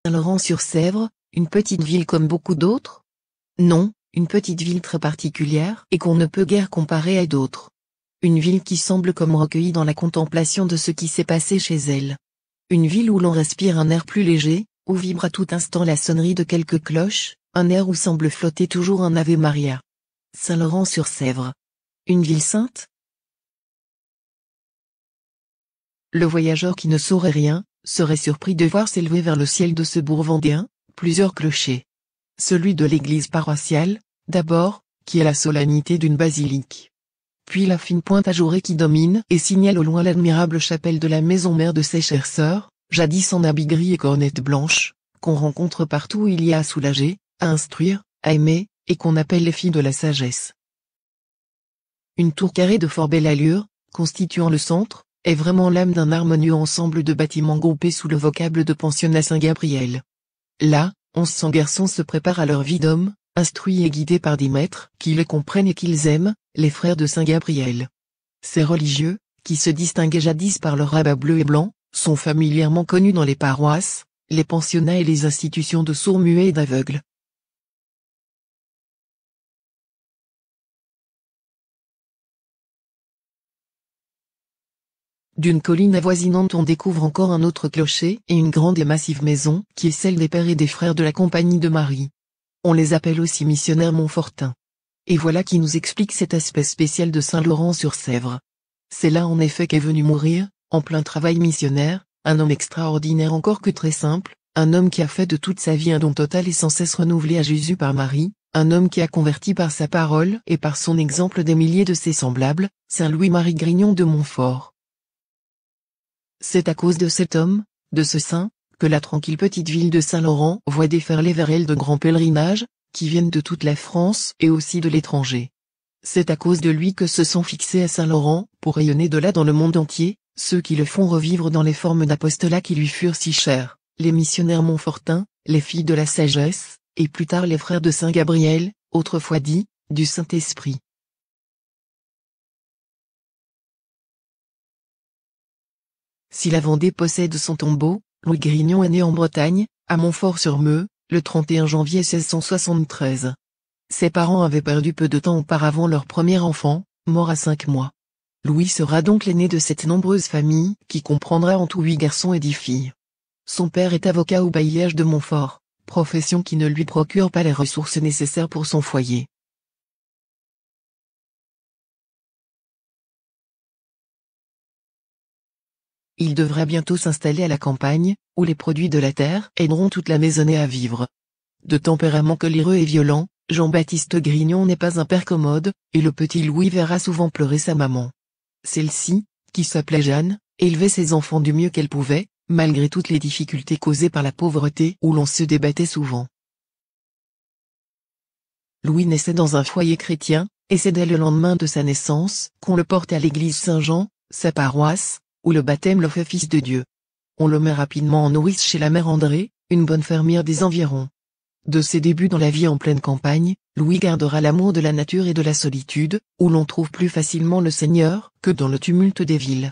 Saint-Laurent-sur-Sèvre, une petite ville comme beaucoup d'autres? Non, une petite ville très particulière et qu'on ne peut guère comparer à d'autres. Une ville qui semble comme recueillie dans la contemplation de ce qui s'est passé chez elle. Une ville où l'on respire un air plus léger, où vibre à tout instant la sonnerie de quelques cloches, un air où semble flotter toujours un Ave Maria. Saint-Laurent-sur-Sèvre. Une ville sainte? Le voyageur qui ne saurait rien, serait surpris de voir s'élever vers le ciel de ce bourg vendéen, plusieurs clochers. Celui de l'église paroissiale, d'abord, qui est la solennité d'une basilique. Puis la fine pointe ajourée qui domine et signale au loin l'admirable chapelle de la maison mère de ses chères sœurs, jadis en habits gris et cornettes blanches, qu'on rencontre partout où il y a à soulager, à instruire, à aimer, et qu'on appelle les filles de la sagesse. Une tour carrée de fort belle allure, constituant le centre, est vraiment l'âme d'un harmonieux ensemble de bâtiments groupés sous le vocable de pensionnat Saint-Gabriel. Là, 1100 garçons se préparent à leur vie d'homme, instruits et guidés par des maîtres qui les comprennent et qu'ils aiment, les frères de Saint-Gabriel. Ces religieux, qui se distinguaient jadis par leur rabat bleu et blanc, sont familièrement connus dans les paroisses, les pensionnats et les institutions de sourds-muets et d'aveugles. D'une colline avoisinante on découvre encore un autre clocher et une grande et massive maison, qui est celle des pères et des frères de la Compagnie de Marie. On les appelle aussi missionnaires Montfortins. Et voilà qui nous explique cet aspect spécial de Saint-Laurent-sur-Sèvre. C'est là en effet qu'est venu mourir, en plein travail missionnaire, un homme extraordinaire encore que très simple, un homme qui a fait de toute sa vie un don total et sans cesse renouvelé à Jésus par Marie, un homme qui a converti par sa parole et par son exemple des milliers de ses semblables, Saint Louis-Marie Grignon de Montfort. C'est à cause de cet homme, de ce saint, que la tranquille petite ville de Saint-Laurent voit déferler vers elle de grands pèlerinages, qui viennent de toute la France et aussi de l'étranger. C'est à cause de lui que se sont fixés à Saint-Laurent, pour rayonner de là dans le monde entier, ceux qui le font revivre dans les formes d'apostolat qui lui furent si chères, les missionnaires Montfortins, les filles de la sagesse, et plus tard les frères de Saint-Gabriel, autrefois dit, du Saint-Esprit. Si la Vendée possède son tombeau, Louis Grignon est né en Bretagne, à Montfort-sur-Meux, le 31 janvier 1673. Ses parents avaient perdu peu de temps auparavant leur premier enfant, mort à 5 mois. Louis sera donc l'aîné de cette nombreuse famille, qui comprendra en tout 8 garçons et 10 filles. Son père est avocat au bailliage de Montfort, profession qui ne lui procure pas les ressources nécessaires pour son foyer. Il devra bientôt s'installer à la campagne, où les produits de la terre aideront toute la maisonnée à vivre. De tempérament coléreux et violent, Jean-Baptiste Grignon n'est pas un père commode, et le petit Louis verra souvent pleurer sa maman. Celle-ci, qui s'appelait Jeanne, élevait ses enfants du mieux qu'elle pouvait, malgré toutes les difficultés causées par la pauvreté où l'on se débattait souvent. Louis naissait dans un foyer chrétien, et c'est dès le lendemain de sa naissance qu'on le porte à l'église Saint-Jean, sa paroisse, où le baptême le fait fils de Dieu. On le met rapidement en nourrice chez la mère Andrée, une bonne fermière des environs. De ses débuts dans la vie en pleine campagne, Louis gardera l'amour de la nature et de la solitude, où l'on trouve plus facilement le Seigneur que dans le tumulte des villes.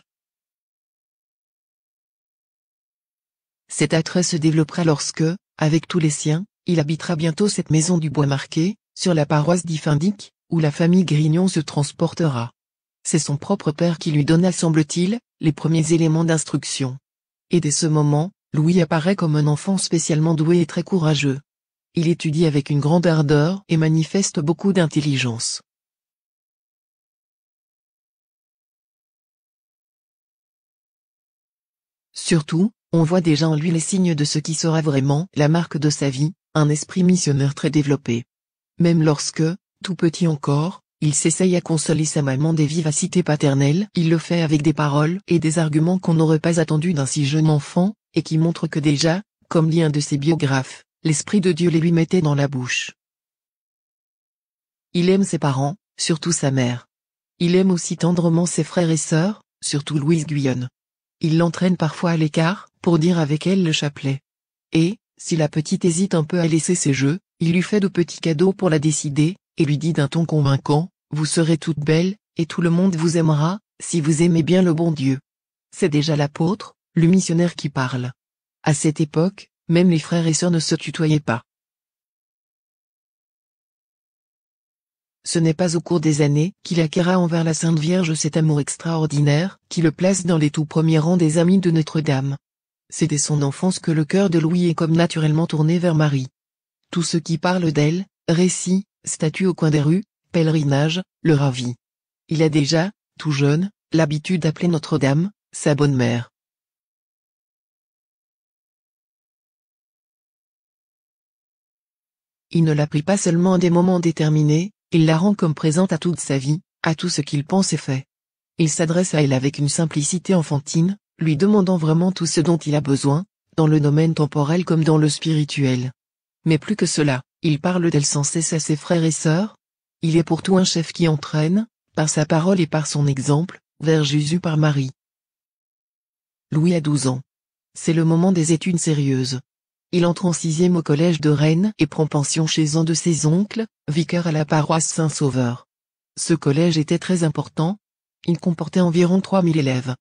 Cet attrait se développera lorsque, avec tous les siens, il habitera bientôt cette maison du Bois Marqué, sur la paroisse d'Iffindic, où la famille Grignon se transportera. C'est son propre père qui lui donna, semble-t-il, les premiers éléments d'instruction. Et dès ce moment, Louis apparaît comme un enfant spécialement doué et très courageux. Il étudie avec une grande ardeur et manifeste beaucoup d'intelligence. Surtout, on voit déjà en lui les signes de ce qui sera vraiment la marque de sa vie, un esprit missionnaire très développé. Même lorsque, tout petit encore, il s'essaye à consoler sa maman des vivacités paternelles, il le fait avec des paroles et des arguments qu'on n'aurait pas attendus d'un si jeune enfant, et qui montrent que déjà, comme dit un de ses biographes, l'Esprit de Dieu les lui mettait dans la bouche. Il aime ses parents, surtout sa mère. Il aime aussi tendrement ses frères et sœurs, surtout Louise Guyonne. Il l'entraîne parfois à l'écart, pour dire avec elle le chapelet. Et, si la petite hésite un peu à laisser ses jeux, il lui fait de petits cadeaux pour la décider, et lui dit d'un ton convaincant, « Vous serez toute belle, et tout le monde vous aimera, si vous aimez bien le bon Dieu. » C'est déjà l'apôtre, le missionnaire qui parle. À cette époque, Même les frères et sœurs ne se tutoyaient pas. Ce n'est pas au cours des années qu'il acquéra envers la Sainte Vierge cet amour extraordinaire qui le place dans les tout premiers rangs des amis de Notre-Dame. C'est dès son enfance que le cœur de Louis est comme naturellement tourné vers Marie. Tout ce qui parle d'elle, récits, statues au coin des rues, pèlerinages, le ravit. Il a déjà, tout jeune, l'habitude d'appeler Notre-Dame, sa bonne mère. Il ne la prie pas seulement à des moments déterminés, il la rend comme présente à toute sa vie, à tout ce qu'il pense et fait. Il s'adresse à elle avec une simplicité enfantine, lui demandant vraiment tout ce dont il a besoin, dans le domaine temporel comme dans le spirituel. Mais plus que cela, il parle d'elle sans cesse à ses frères et sœurs. Il est pour tout un chef qui entraîne, par sa parole et par son exemple, vers Jésus par Marie. Louis a 12 ans. C'est le moment des études sérieuses. Il entre en 6e au collège de Rennes et prend pension chez un de ses oncles, vicaire à la paroisse Saint-Sauveur. Ce collège était très important. Il comportait environ 3000 élèves.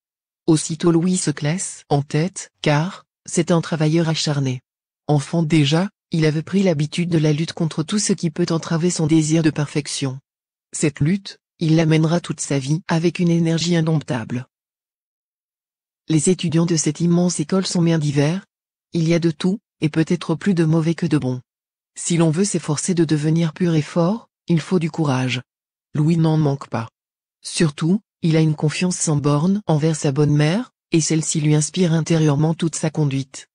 Aussitôt Louis se classe en tête, car c'est un travailleur acharné. Enfant déjà, il avait pris l'habitude de la lutte contre tout ce qui peut entraver son désir de perfection. Cette lutte, il l'amènera toute sa vie avec une énergie indomptable. Les étudiants de cette immense école sont bien divers. Il y a de tout, et peut-être plus de mauvais que de bons. Si l'on veut s'efforcer de devenir pur et fort, il faut du courage. Louis n'en manque pas. Surtout, il a une confiance sans borne envers sa bonne mère, et celle-ci lui inspire intérieurement toute sa conduite.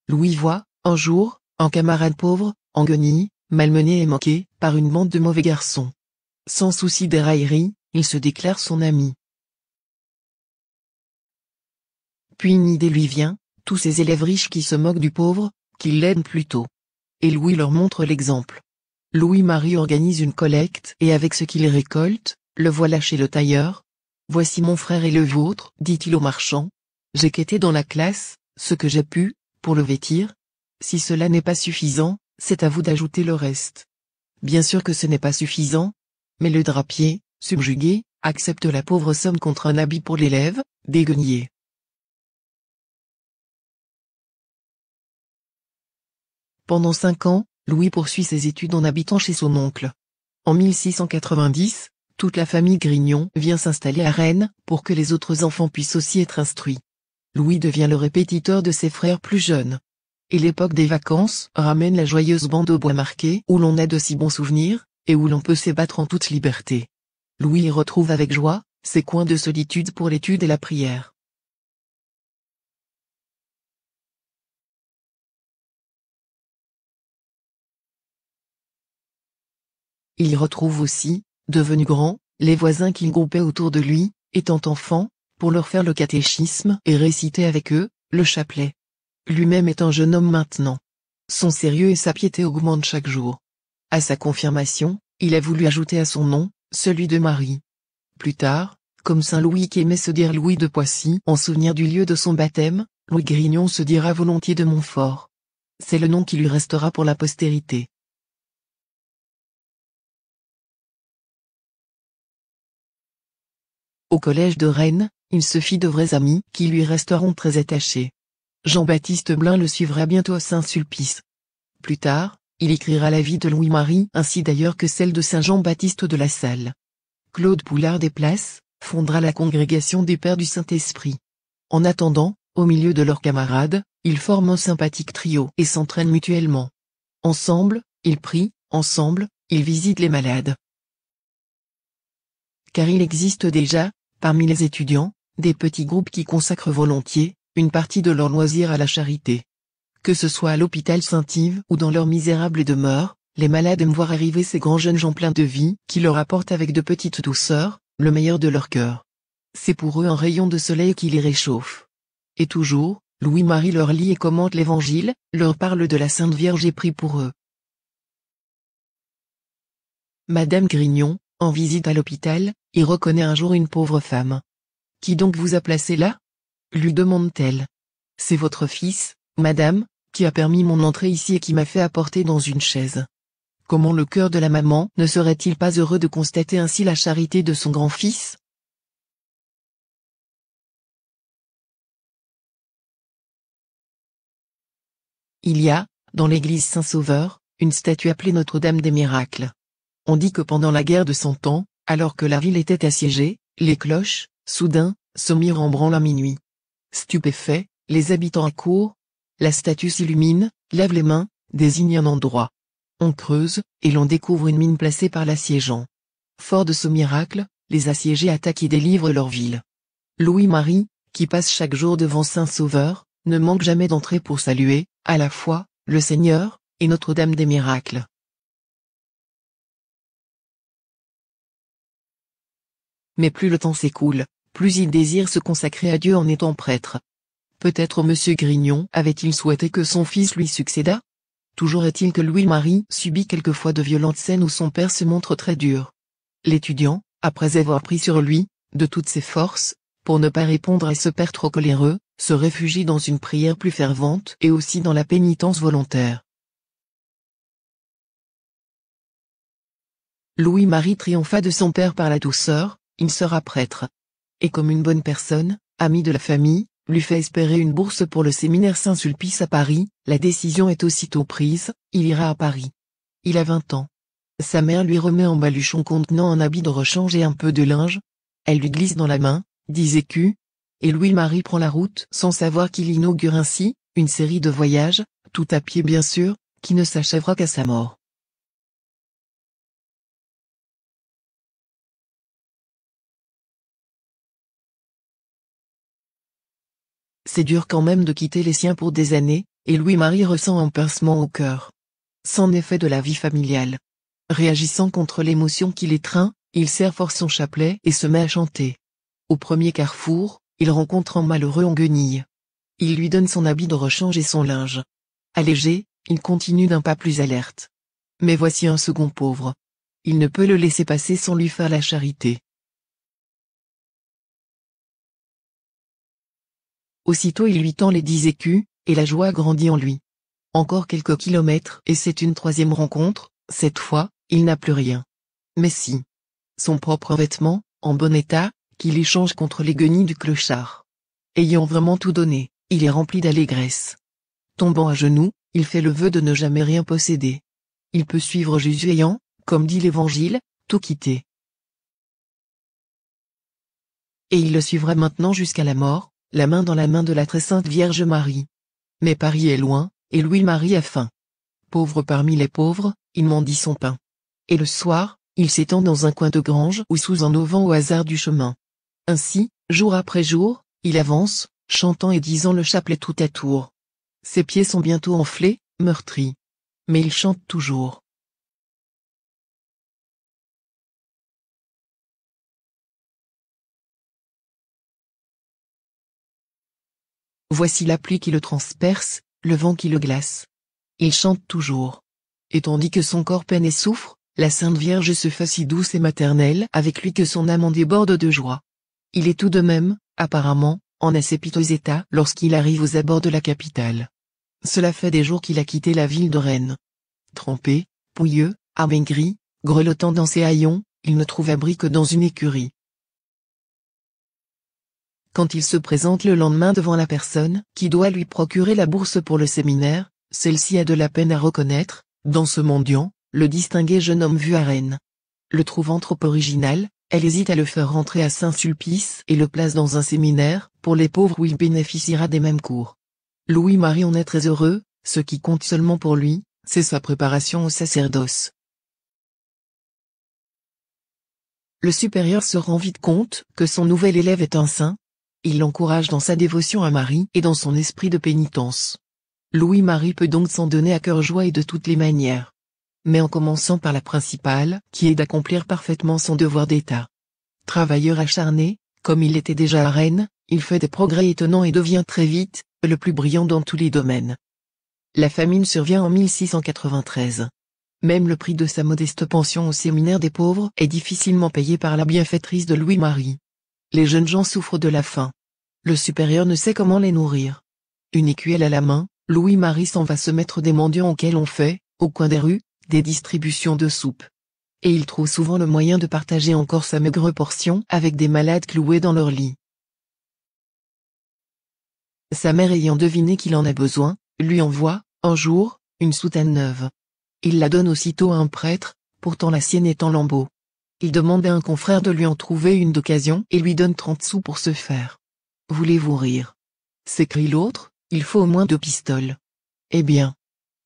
Louis voit, un jour, un camarade pauvre, en guenilles, malmené et moqué par une bande de mauvais garçons. Sans souci des railleries, il se déclare son ami. Puis une idée lui vient, tous ces élèves riches qui se moquent du pauvre, qu'il l'aide plutôt. Et Louis leur montre l'exemple. Louis-Marie organise une collecte et avec ce qu'il récolte, le voilà chez le tailleur. Voici mon frère et le vôtre, dit-il au marchand. J'ai quêté dans la classe, ce que j'ai pu, pour le vêtir. Si cela n'est pas suffisant, c'est à vous d'ajouter le reste. Bien sûr que ce n'est pas suffisant. Mais le drapier, subjugué, accepte la pauvre somme contre un habit pour l'élève, déguenillé. Pendant 5 ans, Louis poursuit ses études en habitant chez son oncle. En 1690, toute la famille Grignon vient s'installer à Rennes pour que les autres enfants puissent aussi être instruits. Louis devient le répétiteur de ses frères plus jeunes. Et l'époque des vacances ramène la joyeuse bande au bois marqué où l'on a de si bons souvenirs, et où l'on peut s'ébattre en toute liberté. Louis y retrouve avec joie ses coins de solitude pour l'étude et la prière. Il y retrouve aussi, devenu grand, les voisins qu'il groupait autour de lui, étant enfant, pour leur faire le catéchisme et réciter avec eux, le chapelet. Lui-même est un jeune homme maintenant. Son sérieux et sa piété augmentent chaque jour. À sa confirmation, il a voulu ajouter à son nom, celui de Marie. Plus tard, comme saint Louis qui aimait se dire Louis de Poissy en souvenir du lieu de son baptême, Louis Grignon se dira volontiers de Montfort. C'est le nom qui lui restera pour la postérité. Au collège de Rennes, il se fit de vrais amis qui lui resteront très attachés. Jean-Baptiste Blin le suivra bientôt à Saint-Sulpice. Plus tard, il écrira la vie de Louis-Marie ainsi d'ailleurs que celle de saint Jean-Baptiste de la Salle. Claude Poulard des Places fondera la congrégation des Pères du Saint-Esprit. En attendant, au milieu de leurs camarades, ils forment un sympathique trio et s'entraînent mutuellement. Ensemble, ils prient, ensemble, ils visitent les malades. Car il existe déjà, parmi les étudiants, des petits groupes qui consacrent volontiers une partie de leur loisir à la charité. Que ce soit à l'hôpital Saint-Yves ou dans leur misérable demeure, les malades aiment voir arriver ces grands jeunes gens pleins de vie qui leur apportent avec de petites douceurs, le meilleur de leur cœur. C'est pour eux un rayon de soleil qui les réchauffe. Et toujours, Louis-Marie leur lit et commente l'Évangile, leur parle de la Sainte Vierge et prie pour eux. Madame Grignon, en visite à l'hôpital, y reconnaît un jour une pauvre femme. « Qui donc vous a placé là ?» lui demande-t-elle. « C'est votre fils, madame, qui a permis mon entrée ici et qui m'a fait apporter dans une chaise. » Comment le cœur de la maman ne serait-il pas heureux de constater ainsi la charité de son grand-fils ? Il y a, dans l'église Saint-Sauveur, une statue appelée Notre-Dame des Miracles. On dit que pendant la guerre de Cent Ans, alors que la ville était assiégée, les cloches, soudain, se mirent en branle à minuit. Stupéfaits, les habitants accourent, la statue s'illumine, lève les mains, désigne un endroit. On creuse, et l'on découvre une mine placée par l'assiégeant. Fort de ce miracle, les assiégés attaquent et délivrent leur ville. Louis-Marie, qui passe chaque jour devant Saint-Sauveur, ne manque jamais d'entrer pour saluer, à la fois, le Seigneur, et Notre-Dame des Miracles. Mais plus le temps s'écoule, plus il désire se consacrer à Dieu en étant prêtre. Peut-être monsieur Grignon avait-il souhaité que son fils lui succédât? Toujours est-il que Louis-Marie subit quelquefois de violentes scènes où son père se montre très dur. L'étudiant, après avoir pris sur lui, de toutes ses forces, pour ne pas répondre à ce père trop coléreux, se réfugie dans une prière plus fervente et aussi dans la pénitence volontaire. Louis-Marie triompha de son père par la douceur, il sera prêtre. Et comme une bonne personne, ami de la famille, lui fait espérer une bourse pour le séminaire Saint-Sulpice à Paris, la décision est aussitôt prise, il ira à Paris. Il a 20 ans. Sa mère lui remet un baluchon contenant un habit de rechange et un peu de linge. Elle lui glisse dans la main 10 écus, et Louis-Marie prend la route sans savoir qu'il inaugure ainsi une série de voyages, tout à pied bien sûr, qui ne s'achèvera qu'à sa mort. C'est dur quand même de quitter les siens pour des années, et Louis-Marie ressent un pincement au cœur. C'en est fait de la vie familiale. Réagissant contre l'émotion qui l'étreint, il serre fort son chapelet et se met à chanter. Au premier carrefour, il rencontre un malheureux en guenilles. Il lui donne son habit de rechange et son linge. Allégé, il continue d'un pas plus alerte. Mais voici un second pauvre. Il ne peut le laisser passer sans lui faire la charité. Aussitôt il lui tend les 10 écus, et la joie grandit en lui. Encore quelques kilomètres et c'est une troisième rencontre, cette fois, il n'a plus rien. Mais si. Son propre vêtement, en bon état, qu'il échange contre les guenilles du clochard. Ayant vraiment tout donné, il est rempli d'allégresse. Tombant à genoux, il fait le vœu de ne jamais rien posséder. Il peut suivre Jésus ayant, comme dit l'Évangile, tout quitté. Et il le suivra maintenant jusqu'à la mort, la main dans la main de la très sainte Vierge Marie. Mais Paris est loin, et Louis-Marie a faim. Pauvre parmi les pauvres, il mendie son pain. Et le soir, il s'étend dans un coin de grange ou sous un auvent au hasard du chemin. Ainsi, jour après jour, il avance, chantant et disant le chapelet tout à tour. Ses pieds sont bientôt enflés, meurtris. Mais il chante toujours. Voici la pluie qui le transperce, le vent qui le glace. Il chante toujours. Et tandis que son corps peine et souffre, la Sainte Vierge se fait si douce et maternelle avec lui que son âme en déborde de joie. Il est tout de même, apparemment, en assez piteux état lorsqu'il arrive aux abords de la capitale. Cela fait des jours qu'il a quitté la ville de Rennes. Trempé, pouilleux, amaigri, grelottant dans ses haillons, il ne trouve abri que dans une écurie. Quand il se présente le lendemain devant la personne qui doit lui procurer la bourse pour le séminaire, celle-ci a de la peine à reconnaître, dans ce mendiant, le distingué jeune homme vu à Rennes. Le trouvant trop original, elle hésite à le faire rentrer à Saint-Sulpice et le place dans un séminaire, pour les pauvres où il bénéficiera des mêmes cours. Louis-Marie en est très heureux, ce qui compte seulement pour lui, c'est sa préparation au sacerdoce. Le supérieur se rend vite compte que son nouvel élève est un saint. Il l'encourage dans sa dévotion à Marie et dans son esprit de pénitence. Louis-Marie peut donc s'en donner à cœur joie et de toutes les manières. Mais en commençant par la principale, qui est d'accomplir parfaitement son devoir d'État. Travailleur acharné, comme il l'était déjà à Rennes, il fait des progrès étonnants et devient très vite, le plus brillant dans tous les domaines. La famine survient en 1693. Même le prix de sa modeste pension au séminaire des pauvres est difficilement payé par la bienfaitrice de Louis-Marie. Les jeunes gens souffrent de la faim. Le supérieur ne sait comment les nourrir. Une écuelle à la main, Louis-Marie s'en va se mettre des mendiants auxquels on fait, au coin des rues, des distributions de soupe. Et il trouve souvent le moyen de partager encore sa maigre portion avec des malades cloués dans leur lit. Sa mère ayant deviné qu'il en a besoin, lui envoie, Un jour, une soutane neuve. Il la donne aussitôt à un prêtre, pourtant la sienne est en lambeaux. Il demande à un confrère de lui en trouver une d'occasion et lui donne 30 sous pour ce faire. Voulez-vous rire? S'écrie l'autre, il faut au moins 2 pistoles. Eh bien.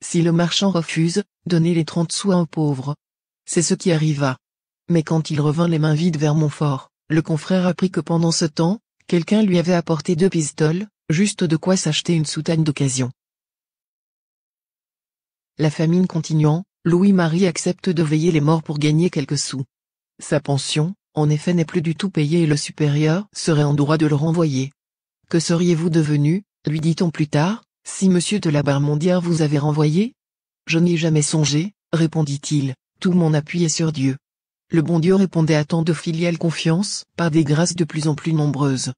Si le marchand refuse, donnez les 30 sous à un pauvre. C'est ce qui arriva. Mais quand il revint les mains vides vers Montfort, le confrère apprit que pendant ce temps, quelqu'un lui avait apporté 2 pistoles, juste de quoi s'acheter une soutane d'occasion. La famine continuant, Louis-Marie accepte de veiller les morts pour gagner quelques sous. Sa pension, en effet, n'est plus du tout payée et le supérieur serait en droit de le renvoyer. Que seriez-vous devenu, lui dit-on plus tard, si monsieur de la Barmondière vous avait renvoyé? Je n'y ai jamais songé, répondit-il, tout mon appui est sur Dieu. Le bon Dieu répondait à tant de filiale confiance, par des grâces de plus en plus nombreuses.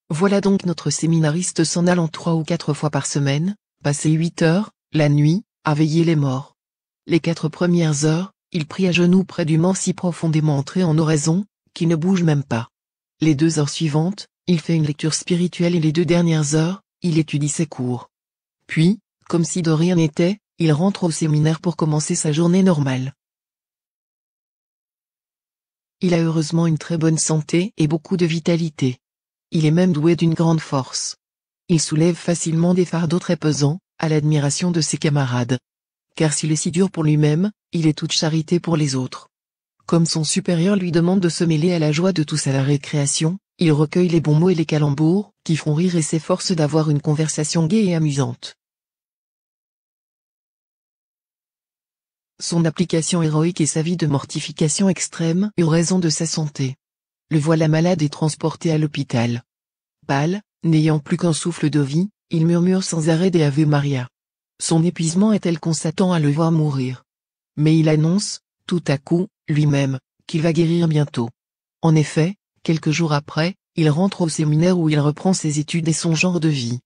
Voilà donc notre séminariste s'en allant 3 ou 4 fois par semaine, passer 8 heures, la nuit, à veiller les morts. Les 4 premières heures, il prie à genoux près du mort si profondément entré en oraison, qu'il ne bouge même pas. Les 2 heures suivantes, il fait une lecture spirituelle et les 2 dernières heures, il étudie ses cours. Puis, comme si de rien n'était, il rentre au séminaire pour commencer sa journée normale. Il a heureusement une très bonne santé et beaucoup de vitalité. Il est même doué d'une grande force. Il soulève facilement des fardeaux très pesants, à l'admiration de ses camarades. Car s'il est si dur pour lui-même, il est toute charité pour les autres. Comme son supérieur lui demande de se mêler à la joie de tous à la récréation, il recueille les bons mots et les calembours, qui font rire et s'efforce d'avoir une conversation gaie et amusante. Son application héroïque et sa vie de mortification extrême eurent raison de sa santé. Le voilà malade et transporté à l'hôpital. Pâle, n'ayant plus qu'un souffle de vie, il murmure sans arrêt des Ave Maria. Son épuisement est tel qu'on s'attend à le voir mourir. Mais il annonce, tout à coup, lui-même, qu'il va guérir bientôt. En effet, quelques jours après, il rentre au séminaire où il reprend ses études et son genre de vie.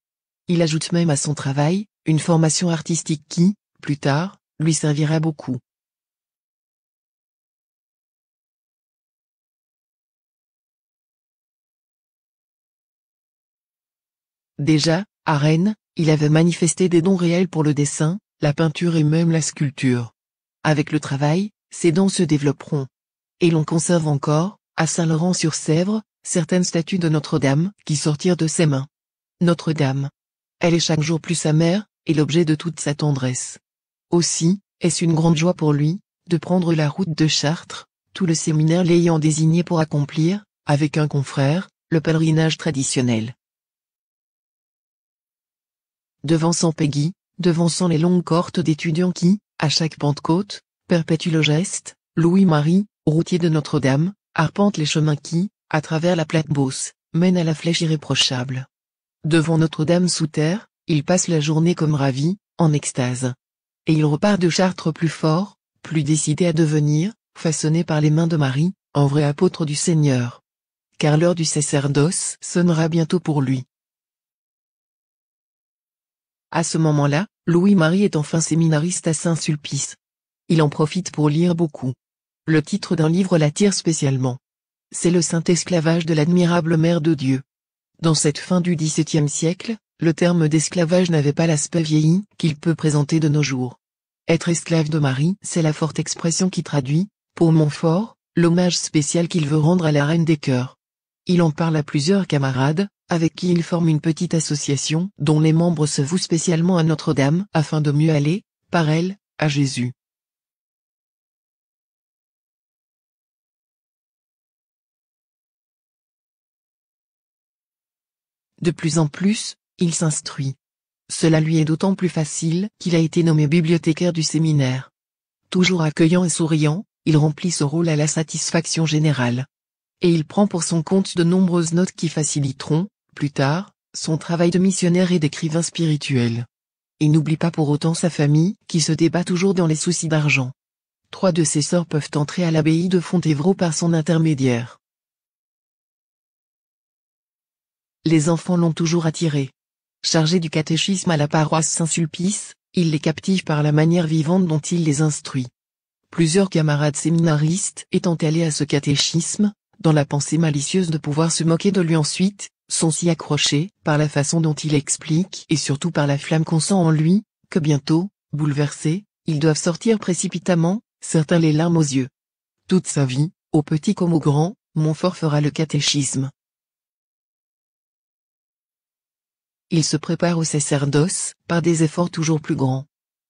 Il ajoute même à son travail, une formation artistique qui, plus tard, lui servira beaucoup. Déjà, à Rennes, il avait manifesté des dons réels pour le dessin, la peinture et même la sculpture. Avec le travail, ses dons se développeront. Et l'on conserve encore, à Saint-Laurent-sur-Sèvre, certaines statues de Notre-Dame qui sortirent de ses mains. Notre-Dame. Elle est chaque jour plus sa mère, et l'objet de toute sa tendresse. Aussi, est-ce une grande joie pour lui, de prendre la route de Chartres, tout le séminaire l'ayant désigné pour accomplir, avec un confrère, le pèlerinage traditionnel. Devançant Péguy, devançant les longues cohortes d'étudiants qui, à chaque Pentecôte, perpétuent le geste, Louis-Marie, routier de Notre-Dame, arpente les chemins qui, à travers la Platte-Beauce, mènent à la Flèche irréprochable. Devant Notre-Dame sous terre, il passe la journée comme ravi, en extase. Et il repart de Chartres plus fort, plus décidé à devenir, façonné par les mains de Marie, un vrai apôtre du Seigneur. Car l'heure du sacerdoce sonnera bientôt pour lui. À ce moment-là, Louis-Marie est enfin séminariste à Saint-Sulpice. Il en profite pour lire beaucoup. Le titre d'un livre l'attire spécialement. C'est le Saint esclavage de l'admirable Mère de Dieu. Dans cette fin du XVIIe siècle, le terme d'esclavage n'avait pas l'aspect vieilli qu'il peut présenter de nos jours. Être esclave de Marie, c'est la forte expression qui traduit, pour Montfort, l'hommage spécial qu'il veut rendre à la reine des cœurs. Il en parle à plusieurs camarades, avec qui il forme une petite association dont les membres se vouent spécialement à Notre-Dame afin de mieux aller, par elle, à Jésus. De plus en plus, il s'instruit. Cela lui est d'autant plus facile qu'il a été nommé bibliothécaire du séminaire. Toujours accueillant et souriant, il remplit ce rôle à la satisfaction générale. Et il prend pour son compte de nombreuses notes qui faciliteront, plus tard, son travail de missionnaire et d'écrivain spirituel. Il n'oublie pas pour autant sa famille, qui se débat toujours dans les soucis d'argent. 3 de ses sœurs peuvent entrer à l'abbaye de Fontevraud par son intermédiaire. Les enfants l'ont toujours attiré. Chargé du catéchisme à la paroisse Saint-Sulpice, il les captive par la manière vivante dont il les instruit. Plusieurs camarades séminaristes étant allés à ce catéchisme, dans la pensée malicieuse de pouvoir se moquer de lui ensuite, sont si accrochés, par la façon dont il explique et surtout par la flamme qu'on sent en lui, que bientôt, bouleversés, ils doivent sortir précipitamment, certains les larmes aux yeux. Toute sa vie, au petit comme au grand, Montfort fera le catéchisme. Il se prépare au sacerdoce, par des efforts toujours plus grands.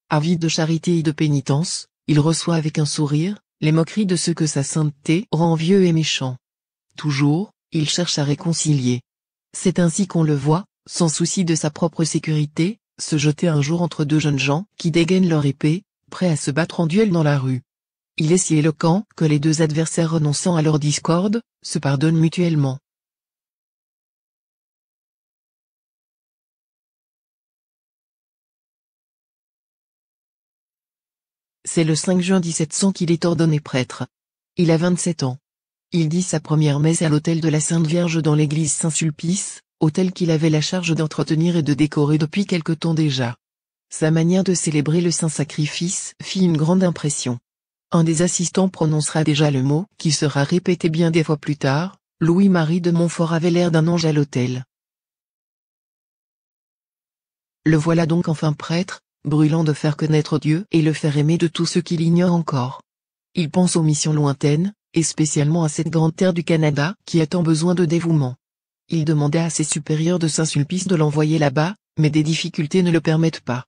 Avide de charité et de pénitence, il reçoit avec un sourire, les moqueries de ceux que sa sainteté rend vieux et méchants. Toujours, il cherche à réconcilier. C'est ainsi qu'on le voit, sans souci de sa propre sécurité, se jeter un jour entre deux jeunes gens qui dégainent leur épée, prêts à se battre en duel dans la rue. Il est si éloquent que les deux adversaires renonçant à leur discorde, se pardonnent mutuellement. C'est le 5 juin 1700 qu'il est ordonné prêtre. Il a 27 ans. Il dit sa première messe à l'autel de la Sainte Vierge dans l'église Saint-Sulpice, autel qu'il avait la charge d'entretenir et de décorer depuis quelque temps déjà. Sa manière de célébrer le Saint-Sacrifice fit une grande impression. Un des assistants prononcera déjà le mot, qui sera répété bien des fois plus tard, Louis-Marie de Montfort avait l'air d'un ange à l'autel. Le voilà donc enfin prêtre, brûlant de faire connaître Dieu et le faire aimer de tous ceux qui l'ignorent encore. Il pense aux missions lointaines, et spécialement à cette grande terre du Canada qui a tant besoin de dévouement. Il demanda à ses supérieurs de Saint-Sulpice de l'envoyer là-bas, mais des difficultés ne le permettent pas.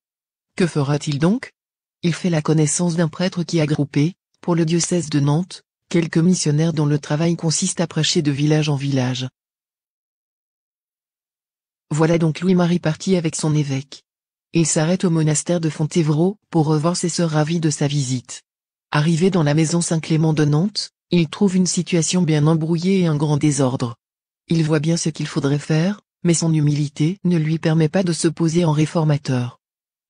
Que fera-t-il donc? Il fait la connaissance d'un prêtre qui a groupé, pour le diocèse de Nantes, quelques missionnaires dont le travail consiste à prêcher de village en village. Voilà donc Louis-Marie parti avec son évêque. Il s'arrête au monastère de Fontevraud, pour revoir ses sœurs ravies de sa visite. Arrivé dans la maison Saint-Clément de Nantes, il trouve une situation bien embrouillée et un grand désordre. Il voit bien ce qu'il faudrait faire, mais son humilité ne lui permet pas de se poser en réformateur.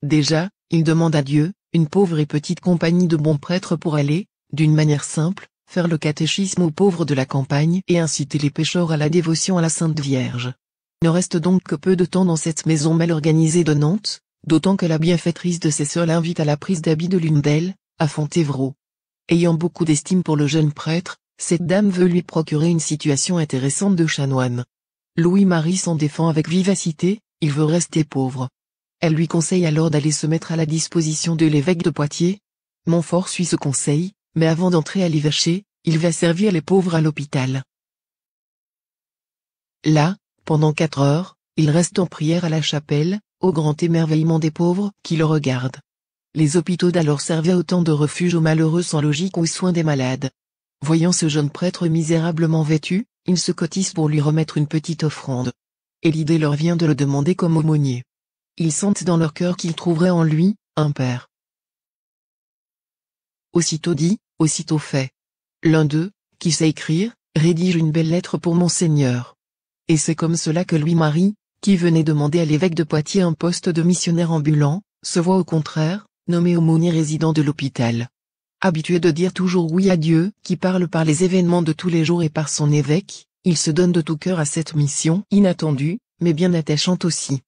Déjà, il demande à Dieu, une pauvre et petite compagnie de bons prêtres pour aller, d'une manière simple, faire le catéchisme aux pauvres de la campagne et inciter les pécheurs à la dévotion à la Sainte Vierge. Il ne reste donc que peu de temps dans cette maison mal organisée de Nantes, d'autant que la bienfaitrice de ses sœurs l'invite à la prise d'habit de l'une d'elles, à Fontevraud. Ayant beaucoup d'estime pour le jeune prêtre, cette dame veut lui procurer une situation intéressante de chanoine. Louis-Marie s'en défend avec vivacité, il veut rester pauvre. Elle lui conseille alors d'aller se mettre à la disposition de l'évêque de Poitiers. Montfort suit ce conseil, mais avant d'entrer à l'évêché, il va servir les pauvres à l'hôpital. Là, pendant 4 heures, il reste en prière à la chapelle, au grand émerveillement des pauvres qui le regardent. Les hôpitaux d'alors servaient autant de refuge aux malheureux sans logique ou aux soins des malades. Voyant ce jeune prêtre misérablement vêtu, ils se cotisent pour lui remettre une petite offrande. Et l'idée leur vient de le demander comme aumônier. Ils sentent dans leur cœur qu'ils trouveraient en lui, un père. Aussitôt dit, aussitôt fait. L'un d'eux, qui sait écrire, rédige une belle lettre pour Monseigneur. Et c'est comme cela que Louis-Marie, qui venait demander à l'évêque de Poitiers un poste de missionnaire ambulant, se voit au contraire, nommé aumônier résident de l'hôpital. Habitué de dire toujours oui à Dieu, qui parle par les événements de tous les jours et par son évêque, il se donne de tout cœur à cette mission inattendue, mais bien attachante aussi.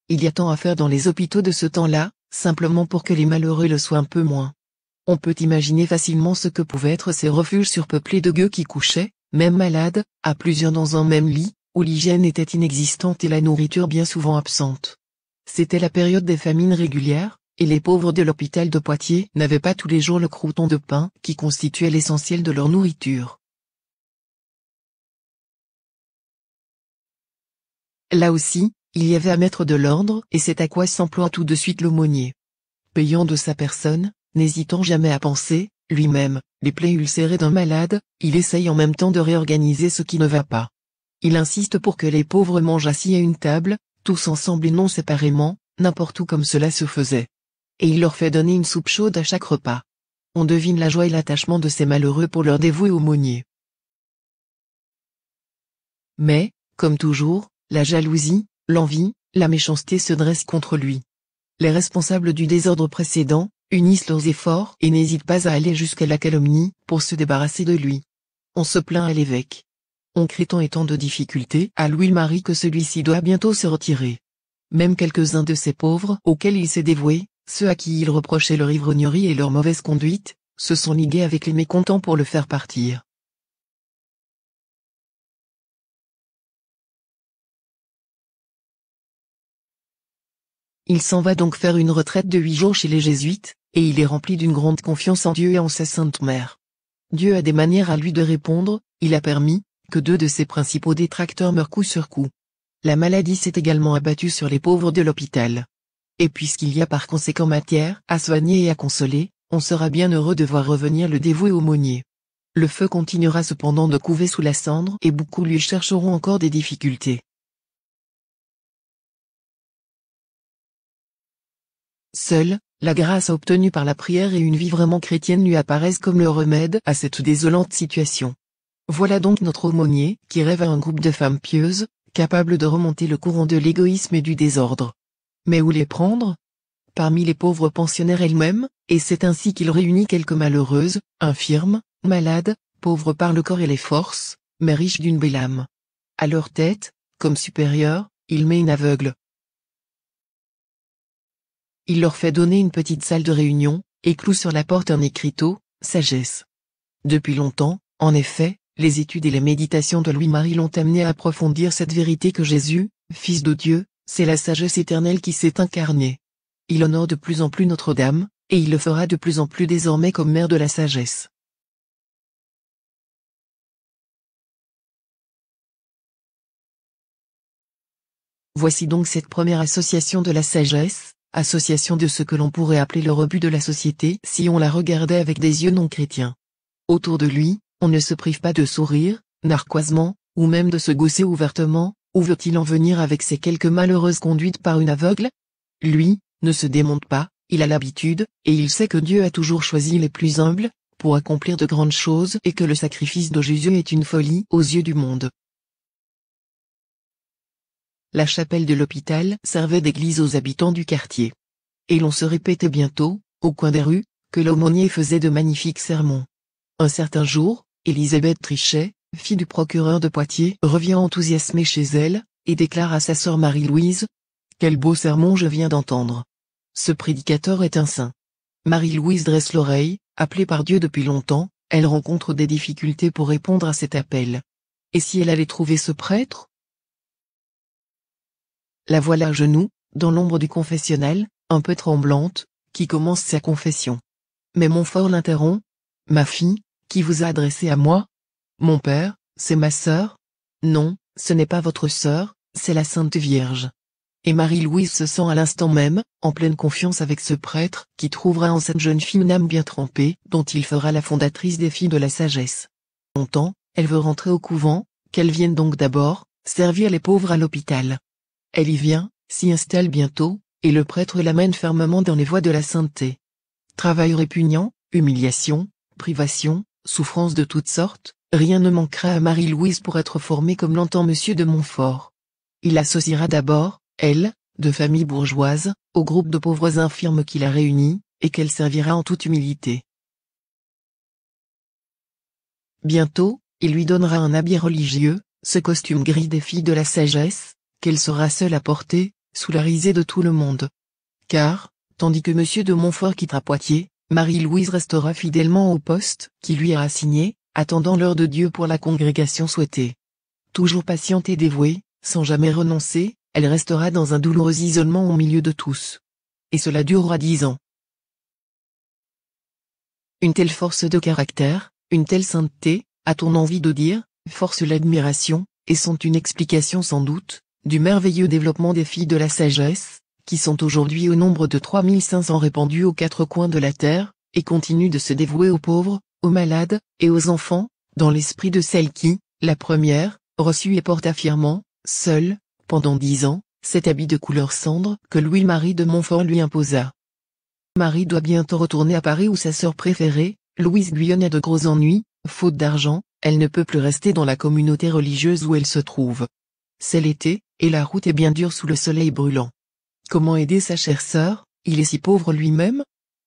Il y a tant à faire dans les hôpitaux de ce temps-là, simplement pour que les malheureux le soient un peu moins. On peut imaginer facilement ce que pouvaient être ces refuges surpeuplés de gueux qui couchaient, même malades, à plusieurs dans un même lit, où l'hygiène était inexistante et la nourriture bien souvent absente. C'était la période des famines régulières, et les pauvres de l'hôpital de Poitiers n'avaient pas tous les jours le crouton de pain qui constituait l'essentiel de leur nourriture. Là aussi, il y avait à mettre de l'ordre et c'est à quoi s'emploie tout de suite l'aumônier. Payant de sa personne, n'hésitant jamais à penser, lui-même, les plaies ulcérées d'un malade, il essaye en même temps de réorganiser ce qui ne va pas. Il insiste pour que les pauvres mangent assis à une table, tous ensemble et non séparément, n'importe où comme cela se faisait. Et il leur fait donner une soupe chaude à chaque repas. On devine la joie et l'attachement de ces malheureux pour leur dévouer aumônier. Mais, comme toujours, la jalousie, l'envie, la méchanceté se dressent contre lui. Les responsables du désordre précédent, unissent leurs efforts et n'hésitent pas à aller jusqu'à la calomnie, pour se débarrasser de lui. On se plaint à l'évêque. On crie tant et tant de difficultés à Louis-Marie que celui-ci doit bientôt se retirer. Même quelques-uns de ces pauvres auxquels il s'est dévoué, ceux à qui il reprochait leur ivrognerie et leur mauvaise conduite, se sont ligués avec les mécontents pour le faire partir. Il s'en va donc faire une retraite de 8 jours chez les jésuites, et il est rempli d'une grande confiance en Dieu et en sa Sainte Mère. Dieu a des manières à lui de répondre, il a permis que 2 de ses principaux détracteurs meurent coup sur coup. La maladie s'est également abattue sur les pauvres de l'hôpital. Et puisqu'il y a par conséquent matière à soigner et à consoler, on sera bien heureux de voir revenir le dévoué aumônier. Le feu continuera cependant de couver sous la cendre et beaucoup lui chercheront encore des difficultés. Seule, la grâce obtenue par la prière et une vie vraiment chrétienne lui apparaissent comme le remède à cette désolante situation. Voilà donc notre aumônier qui rêve à un groupe de femmes pieuses, capables de remonter le courant de l'égoïsme et du désordre. Mais où les prendre? Parmi les pauvres pensionnaires elles-mêmes, et c'est ainsi qu'il réunit quelques malheureuses, infirmes, malades, pauvres par le corps et les forces, mais riches d'une belle âme. À leur tête, comme supérieur, il met une aveugle. Il leur fait donner une petite salle de réunion, et cloue sur la porte un écriteau, sagesse. Depuis longtemps, en effet, les études et les méditations de Louis-Marie l'ont amené à approfondir cette vérité que Jésus, Fils de Dieu, c'est la sagesse éternelle qui s'est incarnée. Il honore de plus en plus Notre-Dame, et il le fera de plus en plus désormais comme mère de la sagesse. Voici donc cette première association de la sagesse, association de ce que l'on pourrait appeler le rebut de la société si on la regardait avec des yeux non chrétiens. Autour de lui, on ne se prive pas de sourire, narquoisement, ou même de se gausser ouvertement. Où veut-il en venir avec ces quelques malheureuses conduites par une aveugle? Lui, ne se démonte pas, il a l'habitude, et il sait que Dieu a toujours choisi les plus humbles, pour accomplir de grandes choses et que le sacrifice de Jésus est une folie aux yeux du monde. La chapelle de l'hôpital servait d'église aux habitants du quartier. Et l'on se répétait bientôt, au coin des rues, que l'aumônier faisait de magnifiques sermons. Un certain jour, Élisabeth Trichet, fille du procureur de Poitiers, revient enthousiasmée chez elle, et déclare à sa sœur Marie-Louise: « Quel beau sermon je viens d'entendre. Ce prédicateur est un saint. » Marie-Louise dresse l'oreille, appelée par Dieu depuis longtemps, elle rencontre des difficultés pour répondre à cet appel. Et si elle allait trouver ce prêtre? La voilà à genoux, dans l'ombre du confessionnal, un peu tremblante, qui commence sa confession. Mais Montfort l'interrompt. « Ma fille, qui vous a adressé à moi? Mon père, c'est ma sœur? Non, ce n'est pas votre sœur, c'est la Sainte Vierge. » Et Marie-Louise se sent à l'instant même, en pleine confiance avec ce prêtre, qui trouvera en cette jeune fille une âme bien trempée, dont il fera la fondatrice des filles de la sagesse. Longtemps, elle veut rentrer au couvent, qu'elle vienne donc d'abord, servir les pauvres à l'hôpital. Elle y vient, s'y installe bientôt, et le prêtre l'amène fermement dans les voies de la sainteté. Travail répugnant, humiliation, privation, souffrance de toutes sortes, rien ne manquera à Marie-Louise pour être formée comme l'entend Monsieur de Montfort. Il associera d'abord, elle, de famille bourgeoise, au groupe de pauvres infirmes qu'il a réunis, et qu'elle servira en toute humilité. Bientôt, il lui donnera un habit religieux, ce costume gris des filles de la sagesse, qu'elle sera seule à porter, sous la risée de tout le monde. Car, tandis que Monsieur de Montfort quittera Poitiers, Marie-Louise restera fidèlement au poste qui lui est assigné, attendant l'heure de Dieu pour la congrégation souhaitée. Toujours patiente et dévouée, sans jamais renoncer, elle restera dans un douloureux isolement au milieu de tous. Et cela durera 10 ans. Une telle force de caractère, une telle sainteté, a-t-on envie de dire, force l'admiration, et sont une explication sans doute, du merveilleux développement des filles de la sagesse, qui sont aujourd'hui au nombre de 3500 répandues aux 4 coins de la terre, et continuent de se dévouer aux pauvres, aux malades, et aux enfants, dans l'esprit de celle qui, la première, reçut et porta fièrement, seule, pendant 10 ans, cet habit de couleur cendre que Louis-Marie de Montfort lui imposa. Marie doit bientôt retourner à Paris où sa sœur préférée, Louise Guyonne a de gros ennuis, faute d'argent, elle ne peut plus rester dans la communauté religieuse où elle se trouve. C'est l'été, et la route est bien dure sous le soleil brûlant. Comment aider sa chère sœur, il est si pauvre lui-même?